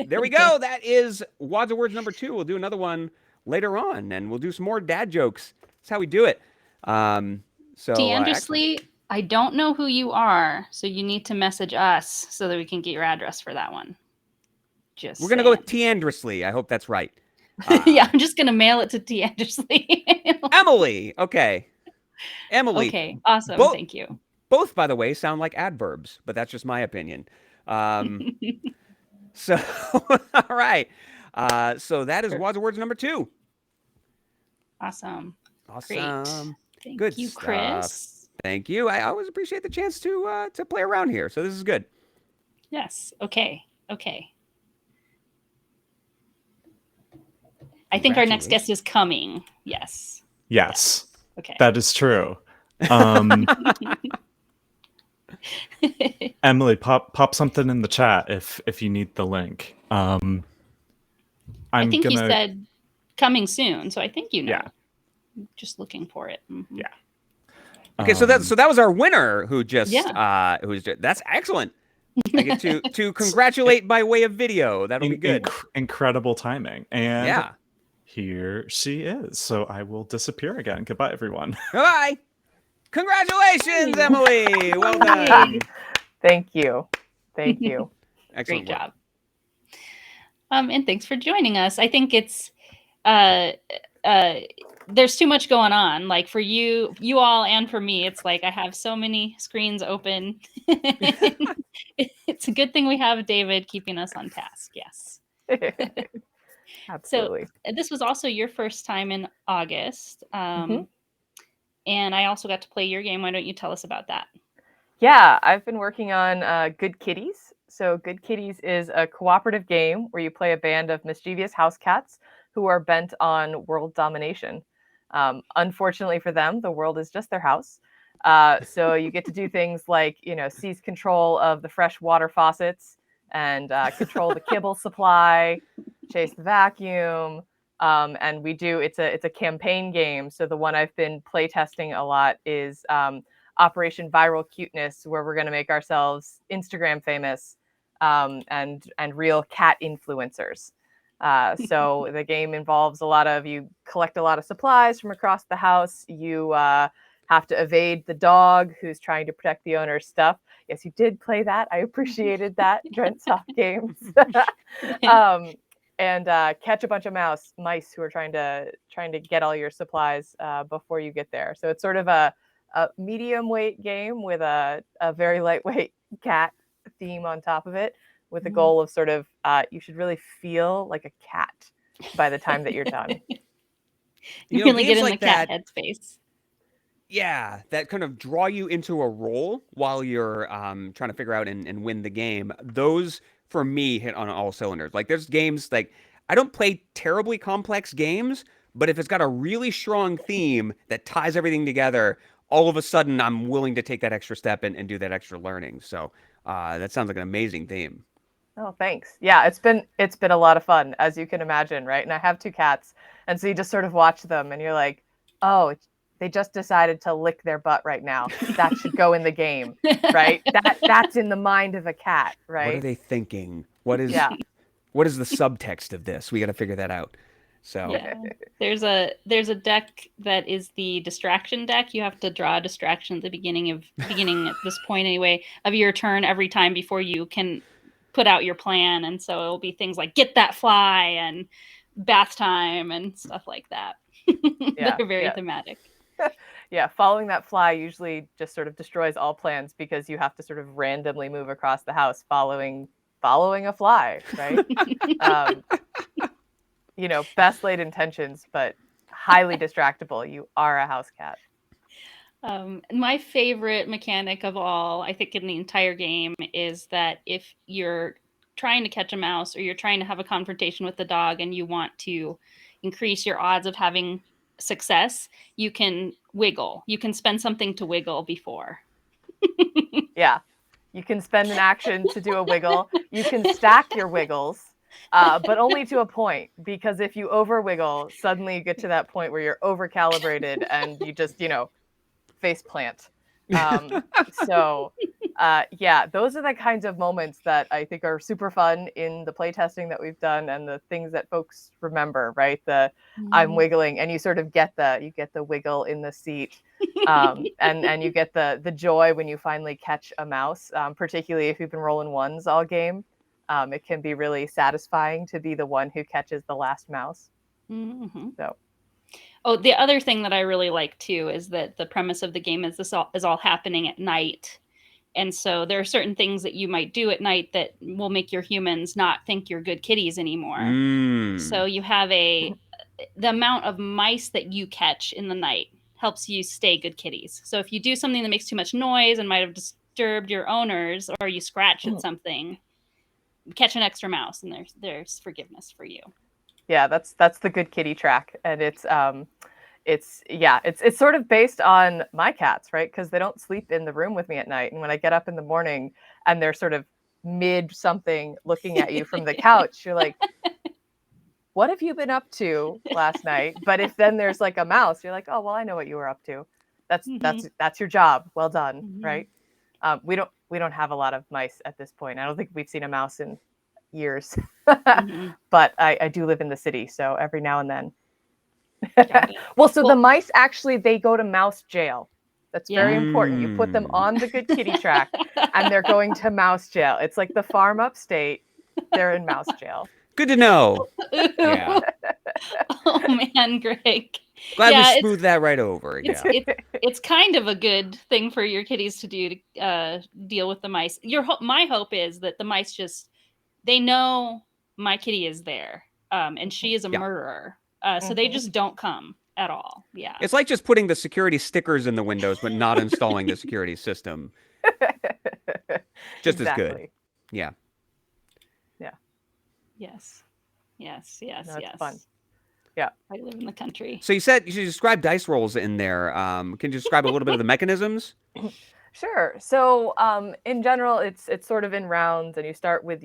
there we go. That is Wads of Words number 2. We'll do another one later on, and we'll do some more dad jokes. That's how we do it. Tien Drizzly, I don't know who you are, so you need to message us so that we can get your address for that one. We're going to go with Tien Drizzly. I hope that's right. Yeah, I'm just going to mail it to Tien Drizzly. Emily. Okay. Emily. Okay, awesome. Thank you. Both, by the way, sound like adverbs, but that's just my opinion. So, all right. So that is Wads of Words number 2. Awesome. Great. Thank you, Chris. Thank you. I always appreciate the chance to play around here. So this is good. Yes. Okay. I think our next guest is coming. Yes. Okay. That is true. Emily, pop something in the chat if you need the link. I think you said coming soon, so I think you know. Yeah. I'm just looking for it. Mm-hmm. Yeah. Okay, so that was our winner who just that's excellent. I get to congratulate by way of video. That'll be good. Incredible timing. And here she is. So I will disappear again. Goodbye, everyone. Bye. Congratulations, Emily. Well done. Thank you. Excellent Great job. And thanks for joining us. I think it's there's too much going on. Like for you all, and for me, it's like I have so many screens open. It's a good thing we have David keeping us on task. Yes. Absolutely. So this was also your first time in August. And I also got to play your game. Why don't you tell us about that? Yeah, I've been working on Good Kitties. So Good Kitties is a cooperative game where you play a band of mischievous house cats who are bent on world domination. Unfortunately for them, the world is just their house. So you get to do things like, seize control of the fresh water faucets and control the kibble supply, chase the vacuum. And it's a campaign game. So the one I've been playtesting a lot is Operation Viral Cuteness, where we're going to make ourselves Instagram famous and real cat influencers. So the game involves you collect a lot of supplies from across the house. You have to evade the dog who's trying to protect the owner's stuff. Yes, you did play that. I appreciated that. Drensoft Games. And catch a bunch of mice who are trying to get all your supplies before you get there. So it's sort of a medium weight game with a very lightweight cat theme on top of it, with the goal of sort of you should really feel like a cat by the time that you're done. You really get in the cat headspace. Yeah, that kind of draw you into a role while you're trying to figure out and win the game. Those, for me, hit on all cylinders. Like, there's games, like, I don't play terribly complex games, but if it's got a really strong theme that ties everything together, all of a sudden I'm willing to take that extra step and do that extra learning. So that sounds like an amazing theme. Oh, thanks. Yeah, it's been a lot of fun, as you can imagine, right? And I have 2 cats, and so you just sort of watch them, and you're like, oh, they just decided to lick their butt right now. That should go in the game, right? That's in the mind of a cat, right? What are they thinking? What is the subtext of this? We got to figure that out. So there's a deck that is the distraction deck. You have to draw a distraction at the beginning at this point anyway of your turn every time before you can put out your plan. And so it'll be things like get that fly and bath time and stuff like that. They're very thematic. Yeah, following that fly usually just sort of destroys all plans because you have to sort of randomly move across the house following a fly, right? Best laid intentions, but highly distractible. You are a house cat. My favorite mechanic of all, I think, in the entire game is that if you're trying to catch a mouse or you're trying to have a confrontation with the dog and you want to increase your odds of having success, you can wiggle. You can spend something to wiggle before. Yeah. You can spend an action to do a wiggle. You can stack your wiggles, but only to a point, because if you over wiggle, suddenly you get to that point where you're over calibrated and you just, face plant. Those are the kinds of moments that I think are super fun in the playtesting that we've done and the things that folks remember, right? I'm wiggling, and you sort of get the wiggle in the seat. And you get the joy when you finally catch a mouse, particularly if you've been rolling ones all game. It can be really satisfying to be the one who catches the last mouse. Mm-hmm. So. Oh, the other thing that I really like too is that the premise of the game is this is all happening at night. And so there are certain things that you might do at night that will make your humans not think you're good kitties anymore. So you have the amount of mice that you catch in the night helps you stay good kitties. So if you do something that makes too much noise and might have disturbed your owners, or you scratch at something, catch an extra mouse and there's forgiveness for you. Yeah, that's the good kitty track. And it's sort of based on my cats, right? Because they don't sleep in the room with me at night. And when I get up in the morning and they're sort of mid something looking at you from the couch, you're like, what have you been up to last night? But if then there's like a mouse, you're like, oh, well, I know what you were up to. That's your job. Well done. Right. We don't have a lot of mice at this point. I don't think we've seen a mouse in years, but I do live in the city. So every now and then. Well, the mice actually, they go to mouse jail. That's very important. You put them on the good kitty track and they're going to mouse jail. It's like the farm upstate. They're in mouse jail. Good to know. Yeah. Oh man, Greg. Glad we smoothed that right over. It's kind of a good thing for your kitties to do to deal with the mice. My hope is that the mice they know my kitty is there, and she is a murderer. So they just don't come at all. Yeah. It's like just putting the security stickers in the windows, but not installing the security system. Just as good. Yeah. Yeah. Yes. No, it's fun. Yeah. I live in the country. So you said you should describe dice rolls in there. Can you describe a little bit of the mechanisms? Sure. So in general, it's sort of in rounds, and you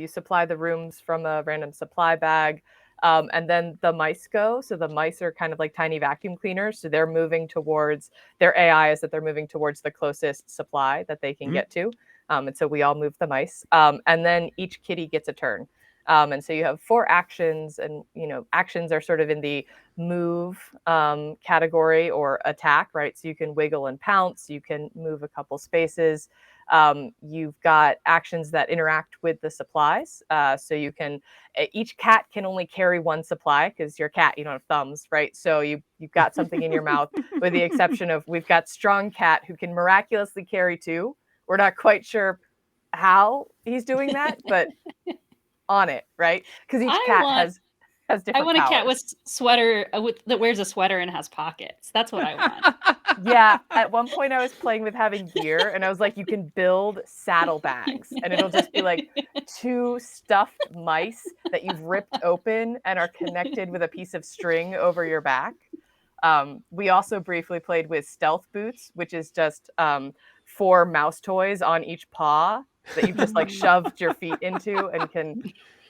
supply the rooms from a random supply bag. And then the mice go. So the mice are kind of like tiny vacuum cleaners. So they're moving towards, their AI is that they're moving towards the closest supply that they can get to. And so we all move the mice. And then each kitty gets a turn. And so you have 4 actions, and actions are sort of in the move category or attack, right? So you can wiggle and pounce, you can move a couple spaces. You've got actions that interact with the supplies. So you can, each cat can only carry 1 supply, because you're a cat, you don't have thumbs, right? So you've got something in your mouth, with the exception of, we've got Strong Cat, who can miraculously carry 2. We're not quite sure how he's doing that, but on it, right? Because each cat has different I want powers. a cat with sweater that wears a sweater and has pockets. That's what I want. Yeah, at one point I was playing with having gear, and I was like, you can build saddlebags, and it'll just be like 2 stuffed mice that you've ripped open and are connected with a piece of string over your back. We also briefly played with stealth boots, which is just 4 mouse toys on each paw that you've just like shoved your feet into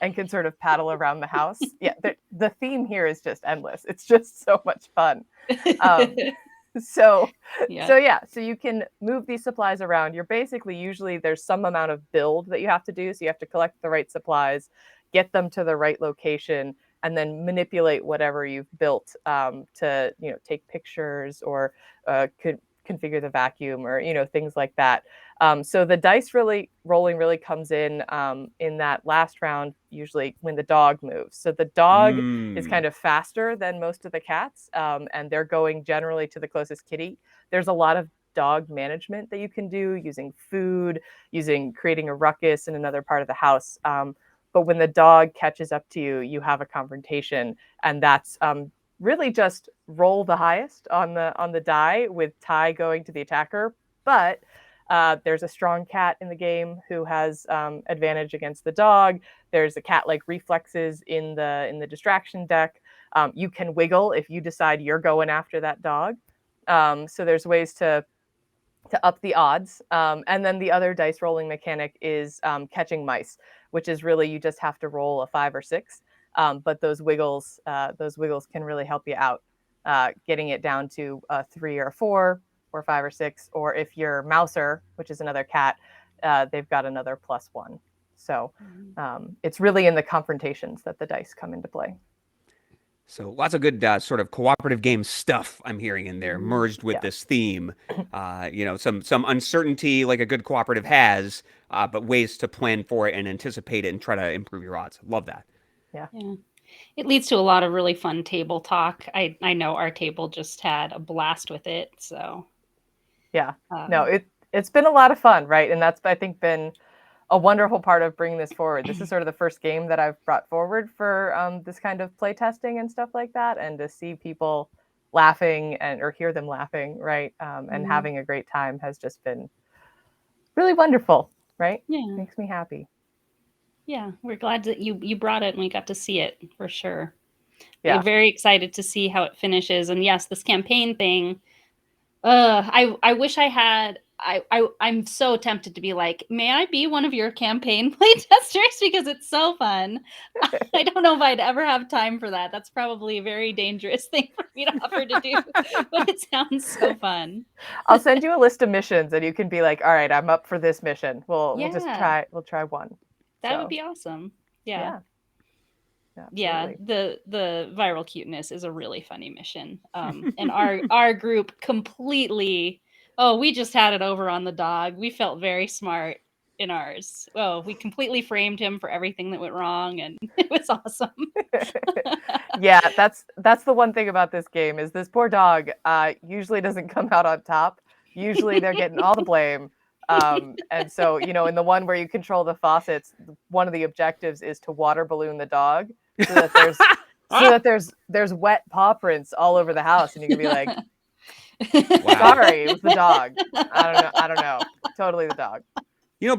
and can sort of paddle around the house. Yeah, the theme here is just endless. It's just so much fun. So you can move these supplies around. You're basically, usually there's some amount of build that you have to do. So you have to collect the right supplies, get them to the right location, and then manipulate whatever you've built to take pictures or configure the vacuum or things like that. So the dice rolling really comes in that last round, usually when the dog moves. So the dog is kind of faster than most of the cats, and they're going generally to the closest kitty. There's a lot of dog management that you can do, using food, creating a ruckus in another part of the house. But when the dog catches up to you, you have a confrontation, and that's really just roll the highest on the die, with tie going to the attacker. But there's a strong cat in the game who has advantage against the dog. There's a cat-like reflexes in the distraction deck. You can wiggle if you decide you're going after that dog. So there's ways to up the odds. And then the other dice rolling mechanic is catching mice, which is really, you just have to roll a 5 or 6. But those wiggles can really help you out, getting it down to a 3 or 4 or 5 or 6. Or if you're Mouser, which is another cat, they've got another +1. So it's really in the confrontations that the dice come into play. So lots of good sort of cooperative game stuff I'm hearing in there, merged with this theme. Some uncertainty like a good cooperative has, but ways to plan for it and anticipate it and try to improve your odds. Love that. Yeah. It leads to a lot of really fun table talk. I know our table just had a blast with it. So yeah, it's been a lot of fun, right? And that's, I think, been a wonderful part of bringing this forward. This is sort of the first game that I've brought forward for this kind of play testing and stuff like that, and to see people laughing or hear them laughing, right, and having a great time has just been really wonderful, right? Yeah, makes me happy. Yeah, we're glad that you brought it and we got to see it for sure. Yeah, we're very excited to see how it finishes. And yes, this campaign thing. I wish I had. I'm so tempted to be like, may I be one of your campaign playtesters, because it's so fun. I don't know if I'd ever have time for that. That's probably a very dangerous thing for me to offer to do, but it sounds so fun. I'll send you a list of missions and you can be like, all right, I'm up for this mission. We'll just try one. That would be awesome. Yeah. Yeah, the viral cuteness is a really funny mission. And our group completely, we just had it over on the dog. We felt very smart in ours. We completely framed him for everything that went wrong, and it was awesome. Yeah, that's the one thing about this game, is this poor dog usually doesn't come out on top. Usually they're getting all the blame. And so, in the one where you control the faucets, one of the objectives is to water balloon the dog, so that there's wet paw prints all over the house, and you can be like, sorry, it was the dog. I don't know. Totally the dog.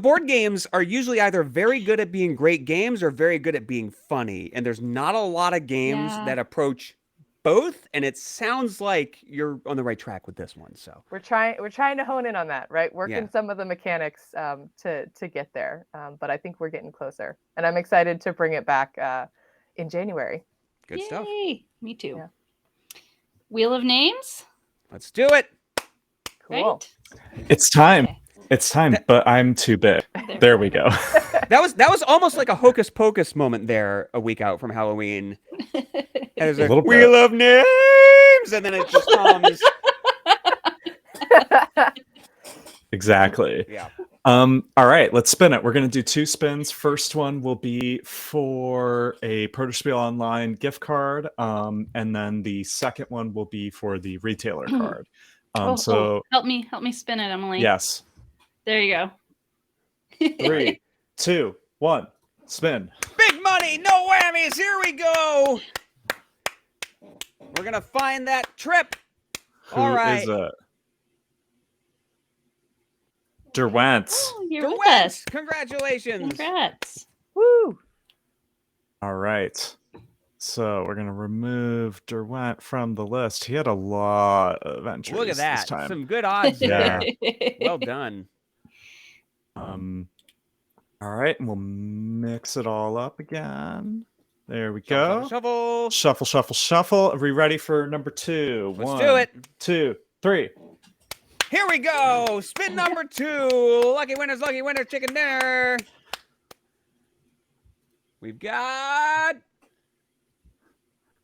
Board games are usually either very good at being great games or very good at being funny, and there's not a lot of games that approach both, and it sounds like you're on the right track with this one. So we're trying to hone in on that, right? Working some of the mechanics to get there, but I think we're getting closer, and I'm excited to bring it back in January. Good stuff. Me too. Yeah. Wheel of Names. Let's do it. Cool. It's time. It's time, but I'm too big. There we go. That was almost like a hocus pocus moment there, a week out from Halloween. And it's like, little we bit. love names, and then it just comes. Exactly. Yeah. All right, let's spin it. We're going to do 2 spins. First one will be for a Protospiel Online gift card, and then the second one will be for the retailer card. So help me spin it, Emily. yes, There you go. 3, 2, 1, spin. Big money, no whammies. Here we go. We're gonna find that trip. All right. Who is it? Derwent. Oh, you're with Derwent, us. congratulations. Congrats. Woo! All right. So we're going to remove Derwent from the list. He had a lot of entries. Look at that. This time. Some good odds Yeah. there. Well done. All right, and we'll mix it all up again. There we go. Shuffle. Shuffle, shuffle, shuffle. Are we ready for number 2? Let's do it. 2, 3. Here we go. Spin number 2. Lucky winners, chicken dinner. We've got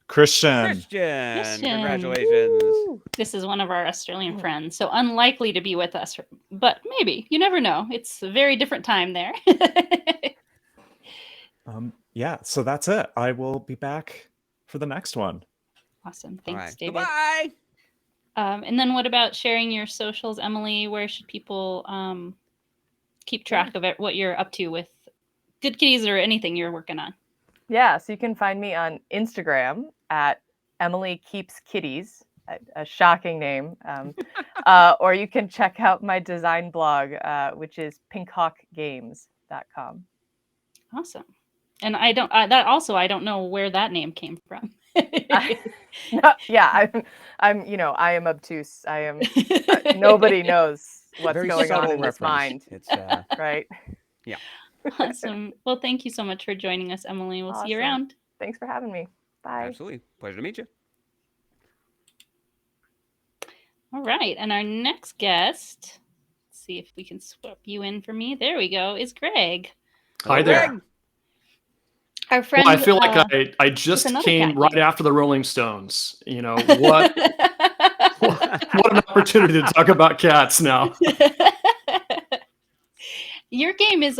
Christian. Congratulations. Woo! This is one of our Australian friends, so unlikely to be with us, but maybe. You never know. It's a very different time there. Yeah, so that's it. I will be back for the next one. Awesome. All Thanks, right. David. Goodbye. And then what about sharing your socials, Emily? Where should people keep track of it, what you're up to with Good Kitties or anything you're working on? Yeah, so you can find me on Instagram at Emily Keeps Kitties, a shocking name. Or you can check out my design blog, which is pinkhawkgames.com. Awesome. And I don't know where that name came from. Yeah, I am obtuse. I am. Nobody knows what's Very going on subtle in this reference. mind, It's right? yeah. Awesome. Well, thank you so much for joining us, Emily. We'll see you Awesome. around. Thanks for having me. Bye. Absolutely. Pleasure to meet you. All right. And our next guest, let's see if we can swap you in for me. There we go, is Greg. Hi there. Greg. Our friend. Well, I feel like I just another came cat right game. after the Rolling Stones. You know, what an opportunity to talk about cats now. Your game is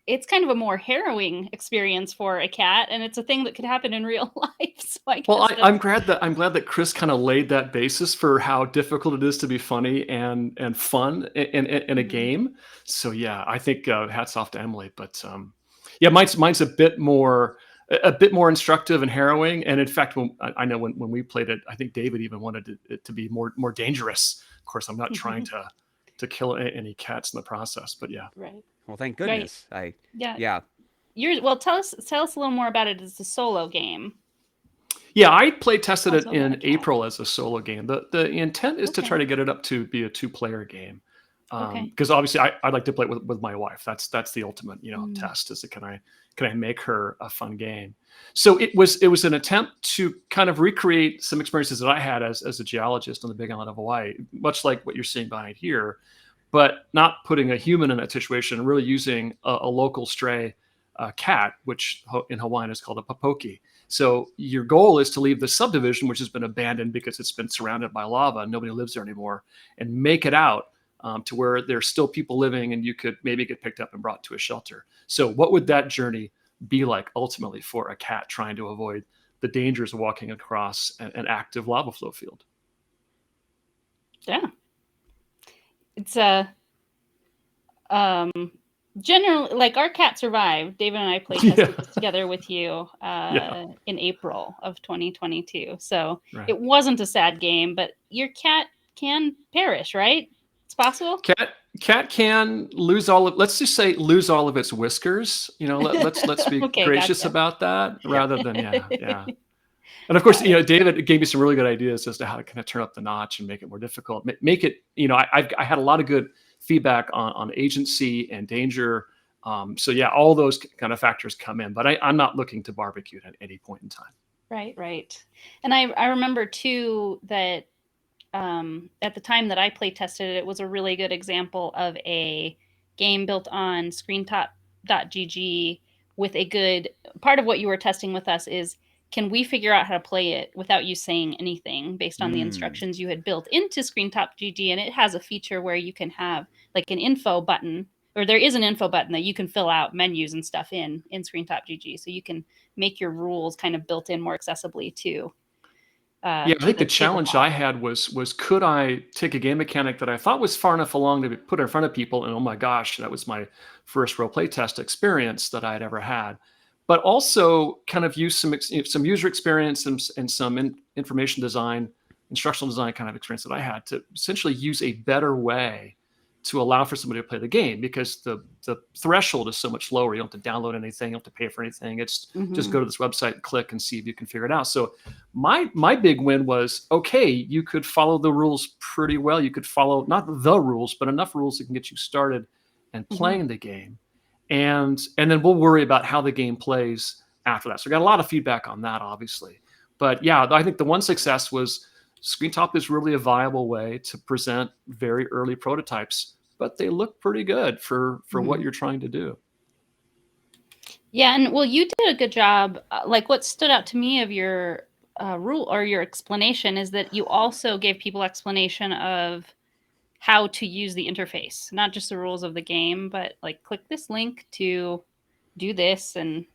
it's kind of a more harrowing experience for a cat, and it's a thing that could happen in real life. So I guess Well, I'm glad that Chris kind of laid that basis for how difficult it is to be funny and fun in a game. So yeah, I think hats off to Emily. But yeah, mine's a bit more instructive and harrowing. And in fact, I know when we played it, I think David even wanted it to be more dangerous. Of course, I'm not trying to kill any cats in the process, but yeah. Right. Well, thank goodness. Yeah. Well, tell us a little more about it. It's a solo game. Yeah, I play tested it Also in about a cat. April as a solo game. The intent is to Okay. try to get it up to be a 2-player game. Okay. Because obviously I'd like to play it with my wife. That's the ultimate, Mm. test is can I make her a fun game? So it was an attempt to kind of recreate some experiences that I had as a geologist on the Big Island of Hawaii, much like what you're seeing behind here, but not putting a human in that situation and really using a local stray cat, which in Hawaiian is called a papoki. So your goal is to leave the subdivision, which has been abandoned because it's been surrounded by lava and nobody lives there anymore, and make it out to where there's still people living and you could maybe get picked up and brought to a shelter. So what would that journey be like ultimately for a cat trying to avoid the dangers of walking across an active lava flow field? Yeah. It's generally, like, our cat survived. David and I played tested this together with you in April of 2022. So Right. It wasn't a sad game, but your cat can perish, right? It's possible. Cat can lose let's just say lose all of its whiskers. Let's be Okay, gracious gotcha. about that rather than yeah. And of course, David gave me some really good ideas as to how to kind of turn up the notch and make it more difficult. Make it, I had a lot of good feedback on agency and danger. So yeah, all those kind of factors come in, but I'm not looking to barbecue at any point in time. Right. And I remember too that at the time that I play tested it, it was a really good example of a game built on screentop.gg with a good part of what you were testing with us is, can we figure out how to play it without you saying anything based on the instructions you had built into screentop.gg? And it has a feature where you can have like an info button, or there is an info button that you can fill out menus and stuff in screentop.gg. So you can make your rules kind of built in more accessibly to I think the challenge I had was could I take a game mechanic that I thought was far enough along to be put in front of people, and oh my gosh, that was my first role play test experience that I had ever had, but also kind of use some user experience and some information design, instructional design kind of experience that I had to essentially use a better way to allow for somebody to play the game, because the threshold is so much lower. You don't have to download anything, you don't have to pay for anything. It's just go to this website and click and see if you can figure it out. So my big win was, okay, you could follow the rules pretty well. You could follow not the rules, but enough rules that can get you started and playing the game. And then we'll worry about how the game plays after that. So I got a lot of feedback on that, obviously. But yeah, I think the one success was Screentop is really a viable way to present very early prototypes, but they look pretty good for what you're trying to do. Yeah, and well, you did a good job. Like what stood out to me of your rule or your explanation is that you also gave people explanation of how to use the interface, not just the rules of the game, but like click this link to do this, and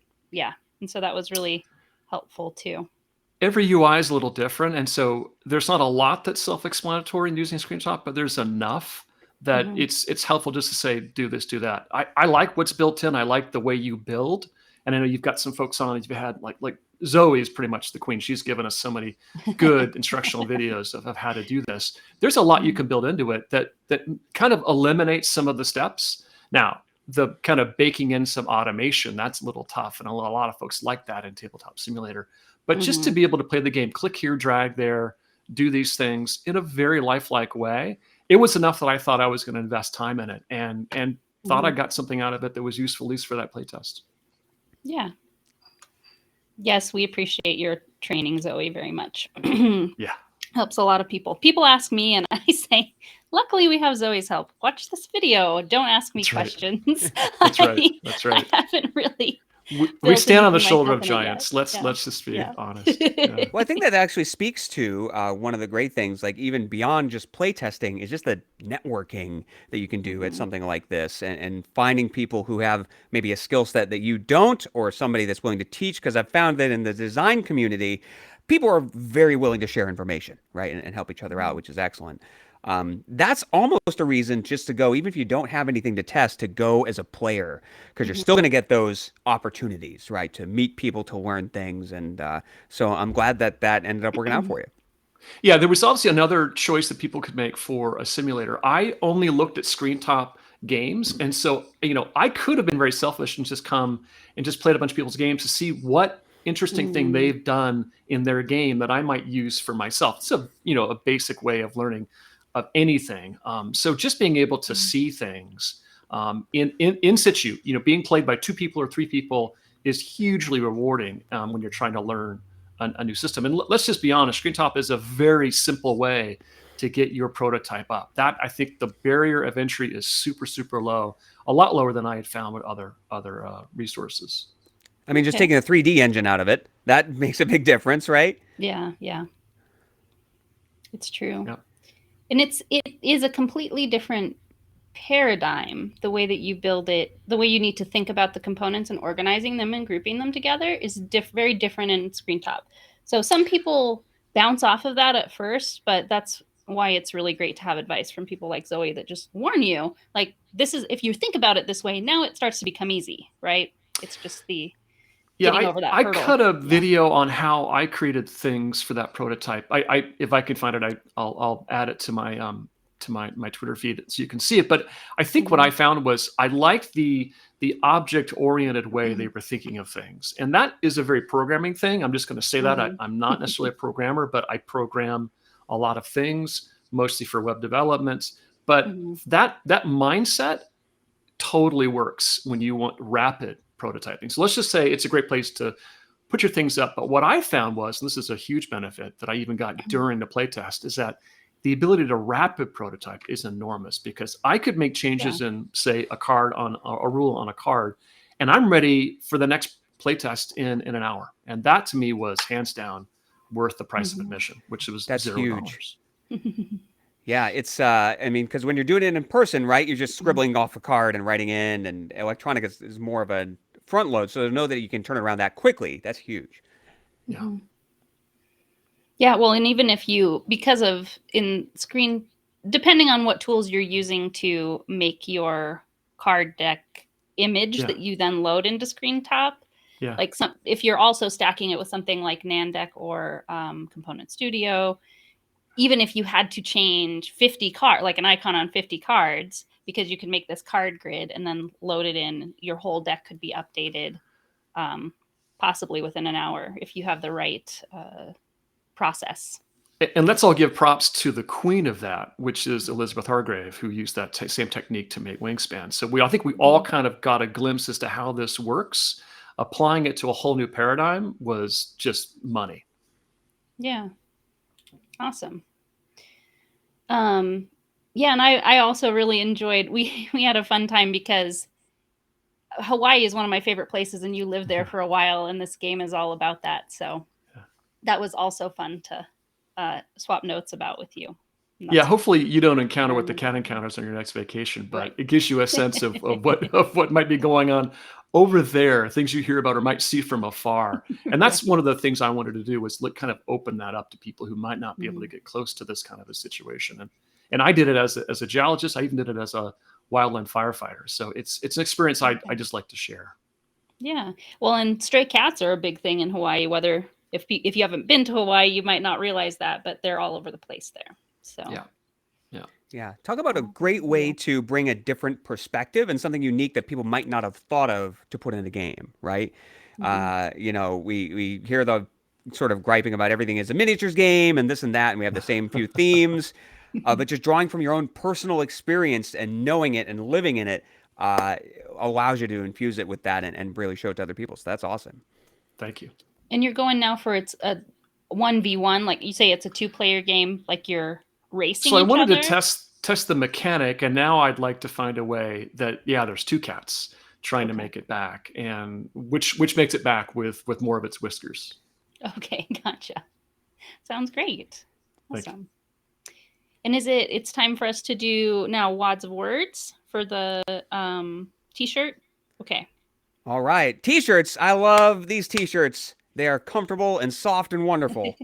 so that was really helpful too. Every UI is a little different, and so there's not a lot that's self-explanatory in using Screentop, but there's enough that it's helpful just to say, do this, do that. I like what's built in. I like the way you build, and I know you've got some folks on. You've had like Zoe is pretty much the queen. She's given us so many good instructional videos of how to do this. There's a lot you can build into it that kind of eliminates some of the steps. Now, the kind of baking in some automation, that's a little tough, and a lot of folks like that in Tabletop Simulator. But just to be able to play the game, click here, drag there, do these things in a very lifelike way, it was enough that I thought I was going to invest time in it, and thought I got something out of it that was useful, at least for that playtest. Yeah. Yes, we appreciate your training, Zoe, very much. Yeah. Helps a lot of people. People ask me, and I say, luckily we have Zoe's help. Watch this video. Don't ask me questions. That's right. That's right. I haven't really... We stand on the shoulder of giants. Let's just be honest. Yeah. Well, I think that actually speaks to one of the great things, like even beyond just playtesting, is just the networking that you can do at something like this, and finding people who have maybe a skill set that you don't, or somebody that's willing to teach. Because I've found that in the design community, people are very willing to share information, right, and help each other out, which is excellent. That's almost a reason just to go, even if you don't have anything to test, to go as a player, because you're still going to get those opportunities, right, to meet people, to learn things. And so I'm glad that ended up working out for you. Yeah, there was obviously another choice that people could make for a simulator. I only looked at Screentop games, and so I could have been very selfish and just come and just played a bunch of people's games to see what interesting thing they've done in their game that I might use for myself. It's a basic way of learning of anything. So just being able to see things in situ, being played by 2 people or 3 people is hugely rewarding when you're trying to learn a new system. And let's just be honest, Screentop is a very simple way to get your prototype up. That, I think, the barrier of entry is super, super low, a lot lower than I had found with other resources. I mean, just taking a 3D engine out of it, that makes a big difference, right? Yeah. It's true. Yep. And it is a completely different paradigm. The way that you build it, the way you need to think about the components and organizing them and grouping them together is very different in Screentop. So some people bounce off of that at first, but that's why it's really great to have advice from people like Zoe that just warn you, like, this is, if you think about it this way, now it starts to become easy, right? It's just the... I cut a video on how I created things for that prototype. I if I can find it, I'll add it to my Twitter feed so you can see it. But I think what I found was I liked the object-oriented way they were thinking of things, and that is a very programming thing. I'm just going to say that I'm not necessarily a programmer, but I program a lot of things, mostly for web development. But that mindset totally works when you want rapid prototyping. So let's just say it's a great place to put your things up. But what I found was, and this is a huge benefit that I even got during the playtest, is that the ability to rapid prototype is enormous, because I could make changes in, say, a card on a rule on a card, and I'm ready for the next playtest in an hour. And that to me was hands down worth the price of admission, which was That's $0. huge. Yeah, it's I mean, because when you're doing it in person, right, you're just scribbling off a card and writing in, and electronic is more of a front load, so to know that you can turn it around that quickly, that's huge. Yeah. Yeah, well, and even if you, because of in screen, depending on what tools you're using to make your card deck image that you then load into Screen Top, like if you're also stacking it with something like Nandeck or Component Studio, even if you had to change 50 cards, like an icon on 50 cards, because you can make this card grid and then load it in, your whole deck could be updated possibly within an hour if you have the right process. And let's all give props to the queen of that, which is Elizabeth Hargrave, who used that same technique to make Wingspan. So I think we all kind of got a glimpse as to how this works. Applying it to a whole new paradigm was just money. Yeah. Awesome. Yeah, and I also really enjoyed, we had a fun time because Hawaii is one of my favorite places, and you lived there for a while, and this game is all about that. So that was also fun to swap notes about with you. Yeah, hopefully you don't encounter what the cat encounters on your next vacation, but it gives you a sense of what might be going on over there, things you hear about or might see from afar. And that's one of the things I wanted to do, was kind of open that up to people who might not be able to get close to this kind of a situation. And I did it as a geologist. I even did it as a wildland firefighter. So it's an experience I just like to share. Yeah. Well, and stray cats are a big thing in Hawaii. Whether if you haven't been to Hawaii, you might not realize that, but they're all over the place there. So yeah. Talk about a great way to bring a different perspective and something unique that people might not have thought of to put in a game, right? You know, we hear the sort of griping about everything is a miniatures game and this and that, and we have the same few themes, but just drawing from your own personal experience and knowing it and living in it allows you to infuse it with that and really show it to other people. So that's awesome. Thank you. And you're going now for it's a 1v1, like you say, it's a 2-player game, like you're racing. So I wanted to test the mechanic, and now I'd like to find a way that there's 2 cats trying to make it back, and which makes it back with more of its whiskers. Okay, gotcha. Sounds great. Awesome. And it's time for us to do now wads of words for the t-shirt? Okay. All right. T-shirts. I love these t-shirts. They are comfortable and soft and wonderful.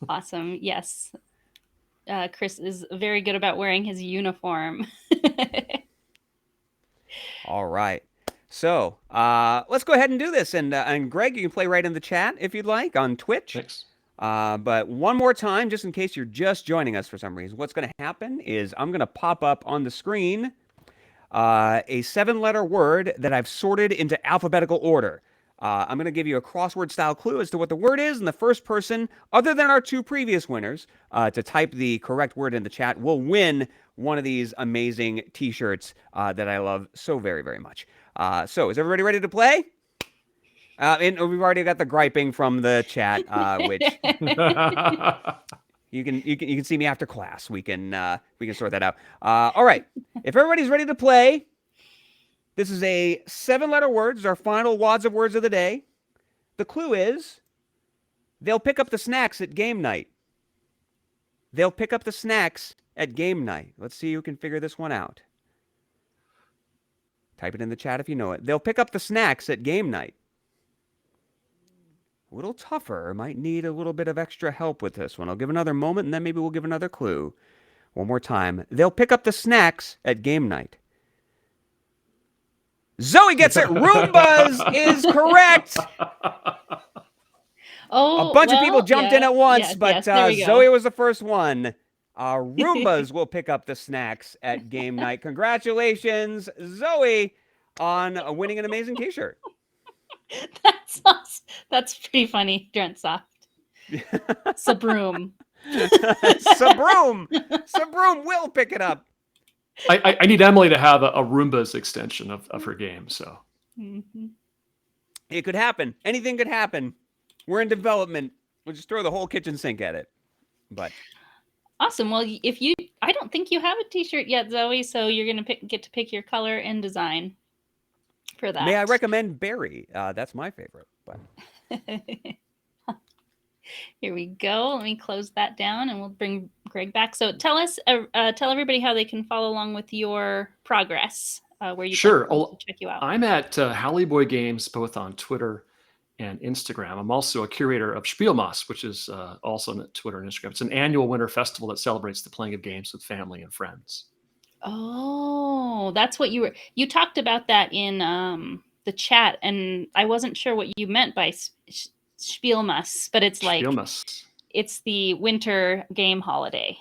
Awesome. Yes. Chris is very good about wearing his uniform. All right. So let's go ahead and do this. And Greg, you can play right in the chat if you'd like on Twitch. Thanks. But one more time, just in case you're just joining us for some reason, what's going to happen is I'm going to pop up on the screen a 7-letter word that I've sorted into alphabetical order. I'm going to give you a crossword style clue as to what the word is, and the first person, other than our 2 previous winners, to type the correct word in the chat will win one of these amazing t-shirts that I love so very, very much. So is everybody ready to play? And we've already got the griping from the chat, which you can see me after class. We can sort that out. All right, if everybody's ready to play. This is a 7-letter word. This is our final wads of words of the day. The clue is they'll pick up the snacks at game night. They'll pick up the snacks at game night. Let's see who can figure this one out. Type it in the chat if you know it. They'll pick up the snacks at game night. A little tougher. Might need a little bit of extra help with this one. I'll give another moment, and then maybe we'll give another clue. One more time. They'll pick up the snacks at game night. Zoe gets it. Roombas is correct. Oh, a bunch of people jumped in at once, but Zoe was the first one. Roombas will pick up the snacks at game night. Congratulations, Zoe, on winning an amazing t-shirt. That's pretty funny, Drentsoft. Sabroom. Sabroom will pick it up. I need Emily to have a Roomba's extension of her game. So it could happen. Anything could happen. We're in development. We'll just throw the whole kitchen sink at it. But Awesome. Well, I don't think you have a T-shirt yet, Zoe. So you're gonna get to pick your color and design for that. May I recommend berry? That's my favorite. But here we go. Let me close that down, and we'll bring Greg back. So tell everybody how they can follow along with your progress. Where you Sure. can check you out. I'm at Howley Boy Games, both on Twitter and Instagram. I'm also a curator of Spielmas, which is also on Twitter and Instagram. It's an annual winter festival that celebrates the playing of games with family and friends. Oh, that's what you talked about that in the chat, and I wasn't sure what you meant by Spielmas, but it's like Spielmas. It's the winter game holiday.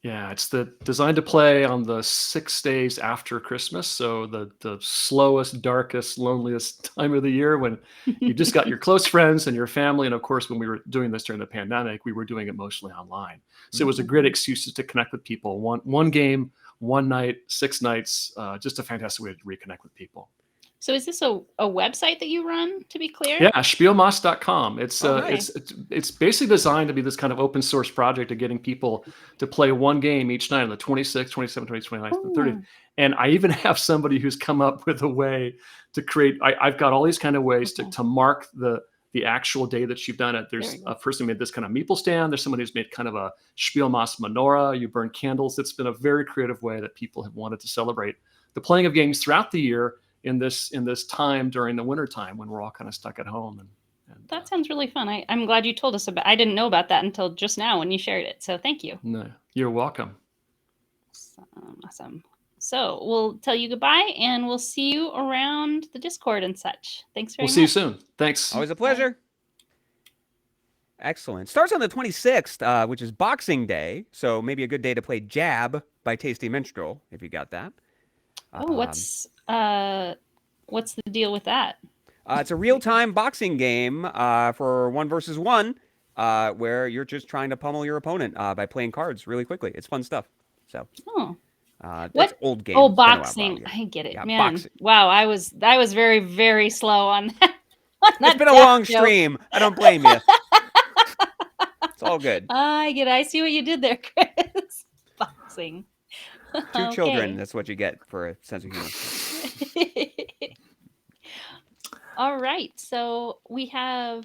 Yeah, it's designed to play on the 6 days after Christmas, so the slowest, darkest, loneliest time of the year when you just got your close friends and your family. And of course, when we were doing this during the pandemic, we were doing it mostly online. So it was a great excuse to connect with people. One game, one night, 6 nights, just a fantastic way to reconnect with people. So is this a website that you run, to be clear? Yeah, spielmas.com. It's nice. it's basically designed to be this kind of open source project of getting people to play one game each night on the 26th, 27th, 28th, 29th, and 30th. And I even have somebody who's come up with a way to create, I've got all these kind of ways to mark the actual day that you've done it. There's a person who made this kind of meeple stand. There's somebody who's made kind of a Spielmas menorah. You burn candles. It's been a very creative way that people have wanted to celebrate the playing of games throughout the year in this time during the winter time when we're all kind of stuck at home. And that sounds really fun. I'm glad you told us about. I didn't know about that until just now when you shared it. So thank you. No, you're welcome. Awesome. So we'll tell you goodbye, and we'll see you around the Discord and such. Thanks very much. We'll see you soon. Thanks. Always a pleasure. Bye. Excellent. Starts on the 26th, which is Boxing Day. So maybe a good day to play Jab by Tasty Minstrel, if you got that. Oh, what's the deal with that? It's a real-time boxing game for 1 versus 1, where you're just trying to pummel your opponent by playing cards really quickly. It's fun stuff. So, what old game? Oh, boxing! I get it, yeah, man. Boxing. Wow, I was very, very slow on that. It's been a long stream. I don't blame you. It's all good. I get it. I see what you did there, Chris. Boxing. 2 children. That's what you get for a sense of humor. All right. So we have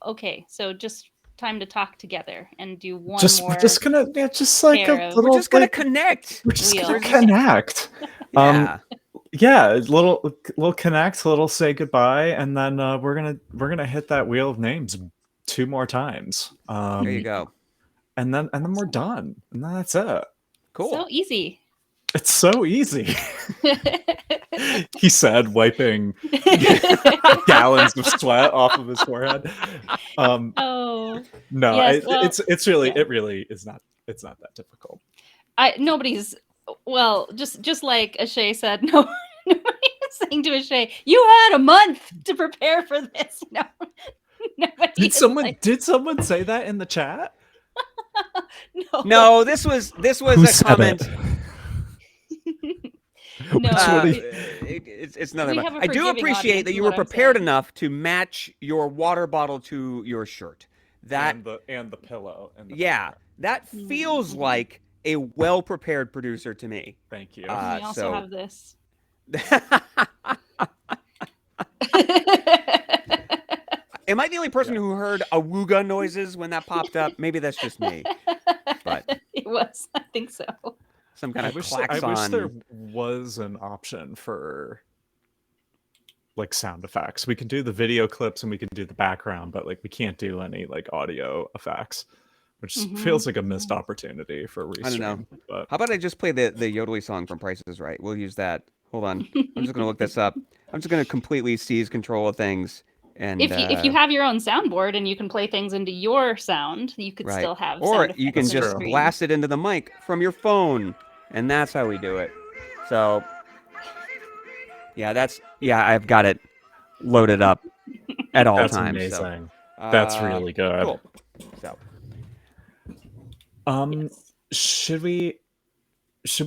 okay. So just time to talk together and do one more. We're just gonna we're just gonna connect. We're just gonna connect. Yeah, little connect, little say goodbye, and then we're gonna hit that wheel of names 2 more times. There you go. And then we're done. And then that's it. Cool. So easy. It's so easy. He said, wiping gallons of sweat off of his forehead. No, yes, it's really it really is not. It's not that difficult. Nobody's just like Ashay said. Nobody's saying to Ashay, "You had a month to prepare for this." No, did someone say that in the chat? No, this was a comment. No, it's nothing. I do appreciate that you were prepared enough to match your water bottle to your shirt. That and the pillow. And that feels like a well-prepared producer to me. Thank you. We also have this. Am I the only person who heard awooga noises when that popped up? Maybe that's just me. But it was. I think so. Some kind of klaxon. I wish there was an option for like sound effects. We can do the video clips and we can do the background, but like we can't do any like audio effects, which feels like a missed opportunity for a restream. I don't know. But how about I just play the Yodely song from Price is Right? We'll use that. Hold on. I'm just going to look this up. I'm just going to completely seize control of things. And if you have your own soundboard and you can play things into your sound, you could still have or sound you can just blast it into the mic from your phone, and that's how we do it. So I've got it loaded up at all times. Amazing. So, that's really good. Cool. So should we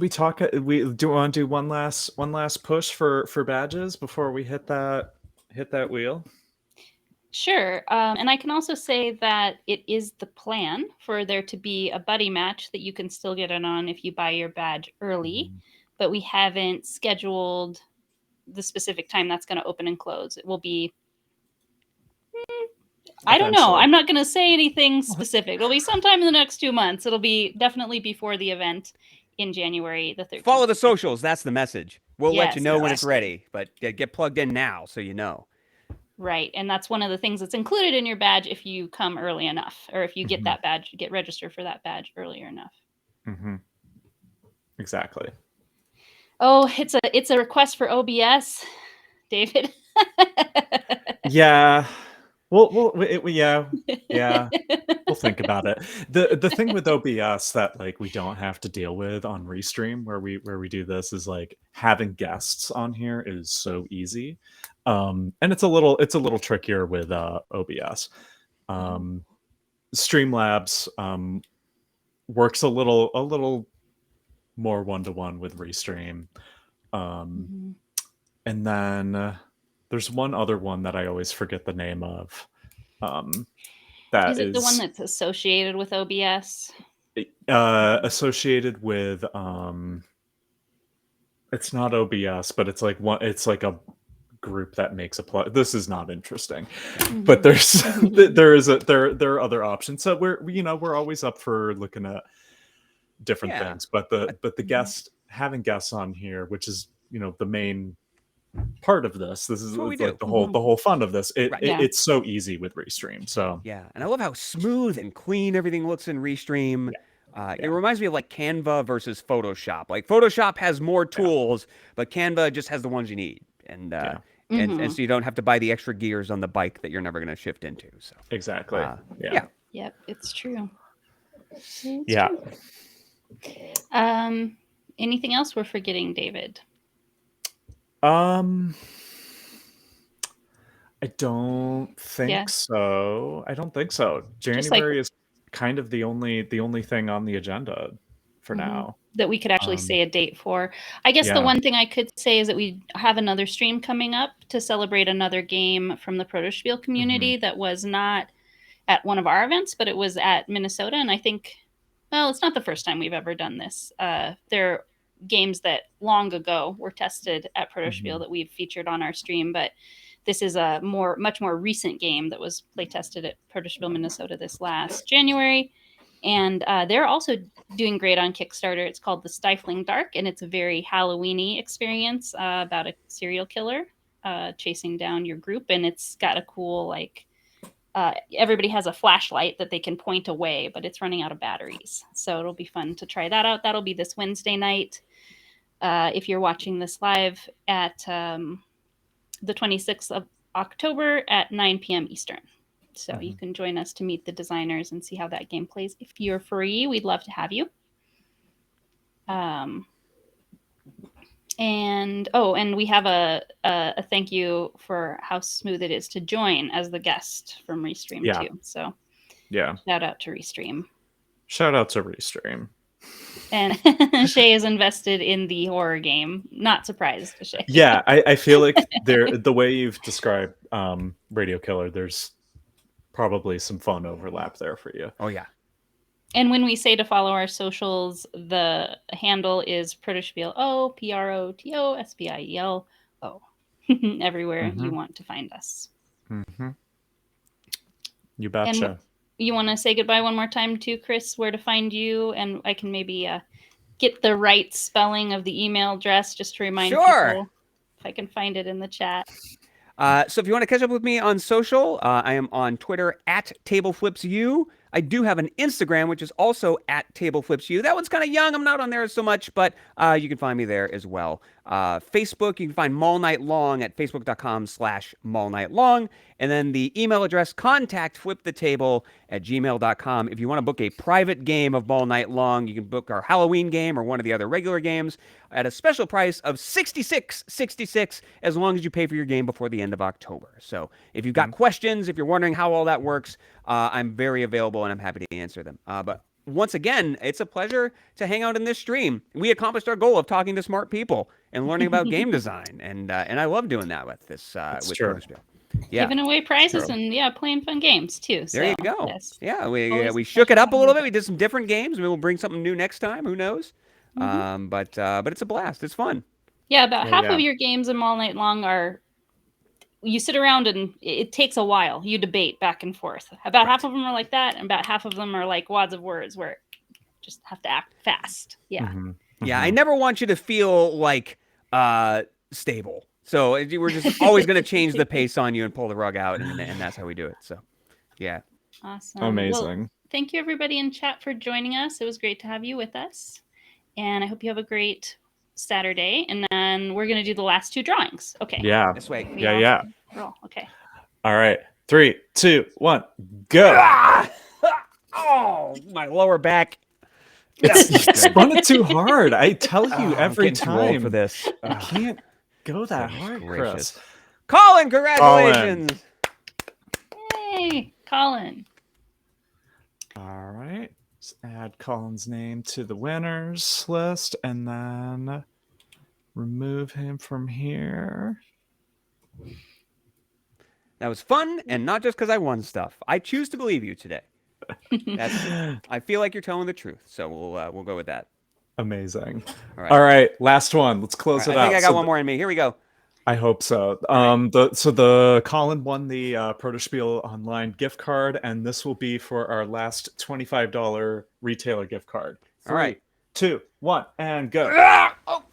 talk? We want to do one last push for badges before we hit that wheel. Sure. And I can also say that it is the plan for there to be a buddy match that you can still get in on if you buy your badge early, but we haven't scheduled the specific time that's going to open and close. It will be, I don't know. Eventually. I'm not going to say anything specific. It'll be sometime in the next 2 months. It'll be definitely before the event in January the 13th. Follow the socials. That's the message. We'll let you Yes, know when it's exactly. ready, but get plugged in now so you know. Right. And that's one of the things that's included in your badge if you come early enough, or if you get that badge, get registered for that badge earlier enough. Exactly. Oh, it's a request for OBS, David. Yeah. Yeah. We'll think about it. The thing with OBS that like we don't have to deal with on Restream where we do this is like having guests on here is so easy. And it's a little trickier with OBS. Streamlabs works a little more one-to-one with Restream. And then there's one other one that I always forget the name of. That is it the one that's associated with OBS? Associated with it's not OBS, but it's like a group that makes a plug. This is not interesting, but there are other options. So we're always up for looking at different things. But the having guests on here, which is the main part of this is like the whole fun of this. It's so easy with Restream. So and I love how smooth and clean everything looks in Restream. It reminds me of like Canva versus Photoshop. Like Photoshop has more tools, but Canva just has the ones you need, and so you don't have to buy the extra gears on the bike that you're never going to shift into. So exactly. Yep, it's true. Anything else we're forgetting, David? I don't think so. January is kind of the only thing on the agenda for now that we could actually say a date for. I guess the one thing I could say is that we have another stream coming up to celebrate another game from the Protospiel community that was not at one of our events, but it was at Minnesota. And I think, well, it's not the first time we've ever done this. There are games that long ago were tested at Protospiel that we've featured on our stream, but this is a much more recent game that was play tested at Protospiel Minnesota this last January. And they're also doing great on Kickstarter. It's called The Stifling Dark, and it's a very Halloween-y experience about a serial killer chasing down your group. And it's got a cool, everybody has a flashlight that they can point away, but it's running out of batteries. So it'll be fun to try that out. That'll be this Wednesday night. If you're watching this live at the 26th of October at 9 p.m. Eastern. So you can join us to meet the designers and see how that game plays. If you're free, we'd love to have you. And we have a thank you for how smooth it is to join as the guest from Restream too. So shout out to Restream. And Shay is invested in the horror game. Not surprised, Shay. Yeah, I feel like the way you've described Radio Killer, there's probably some fun overlap there for you. Oh yeah. And when we say to follow our socials, the handle is Protospiel Protospiel everywhere you want to find us. You betcha. And you want to say goodbye one more time too, Chris, where to find you, and I can maybe get the right spelling of the email address just to remind people if I can find it in the chat. So if you want to catch up with me on social, I am on Twitter at TableFlipsU. I do have an Instagram, which is also at TableFlipsU. That one's kind of young. I'm not on there so much, but you can find me there as well. Facebook, you can find Mall Night Long at facebook.com/Mall Night Long. And then the email address, contactflipthetable@gmail.com. If you want to book a private game of Mall Night Long, you can book our Halloween game or one of the other regular games at a special price of $66.66 as long as you pay for your game before the end of October. So if you've got questions, if you're wondering how all that works, I'm very available and I'm happy to answer them. But once again, it's a pleasure to hang out in this stream. We accomplished our goal of talking to smart people and learning about game design, and I love doing that with this. With Protospiel. Yeah. Giving away prizes True. and playing fun games too. There you So, go. yes. Yeah, Always we shook it up a little bit. special. We did some different games. Maybe we'll bring something new next time. Who knows? Mhm. But it's a blast. It's fun. Yeah, about Yeah, half yeah. of your games in All Night Long are you sit around and it takes a while. You debate back and forth. About half of them are like that, and about half of them are like wads of words where you just have to act fast. Yeah. Mhm, Yeah, I mhm. never want you to feel like stable. So we're just always going to change the pace on you and pull the rug out, and that's how we do it. So, yeah. Awesome. Amazing. Well, thank you everybody in chat for joining us. It was great to have you with us. And I hope you have a great Saturday. And then we're going to do the last two drawings. Okay. Yeah. This way. We Yeah, all yeah. roll. Okay. All right. 3, 2, 1, go. Ah! Oh, my lower back. It's you spun it too hard. I tell you I'm every getting too old time. for this. You can't go that Goodness hard, gracious. Chris. Colin, congratulations. Hey, Colin. All right. Let's add Colin's name to the winners list and then remove him from here. That was fun, and not just because I won stuff. I choose to believe you today. I feel like you're telling the truth, so we'll go with that. Amazing. All right. All right, last one. Let's close All it right, I think out. I got So one more in me. Here we go. I hope so. right. The Colin won the Protospiel Online gift card, and this will be for our last $25 retailer gift card. 3, All right. 2, 1, and go. Ah! Oh.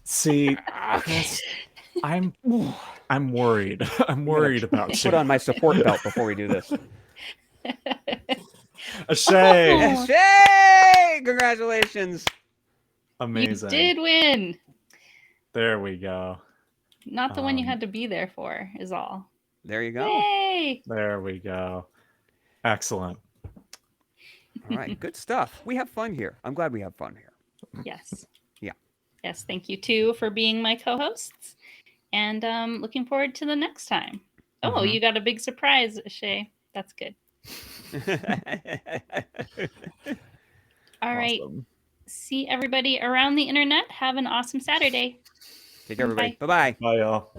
See, Chris, I'm worried. I'm worried about you. Put on my support belt before we do this. A shame. Oh. Yay! Congratulations. Amazing. You did win. There we go. Not the one you had to be there for, is all. There you go. Yay! There we go. Excellent. All right, good stuff. We have fun here. I'm glad we have fun here. Yes. Yeah. Yes, thank you too for being my co-hosts. And looking forward to the next time. Oh, Mhm. you got a big surprise, Shay. That's good. All right. Awesome. See everybody around the internet. Have an awesome Saturday. Take care, everybody. Bye. Bye-bye. Bye, y'all.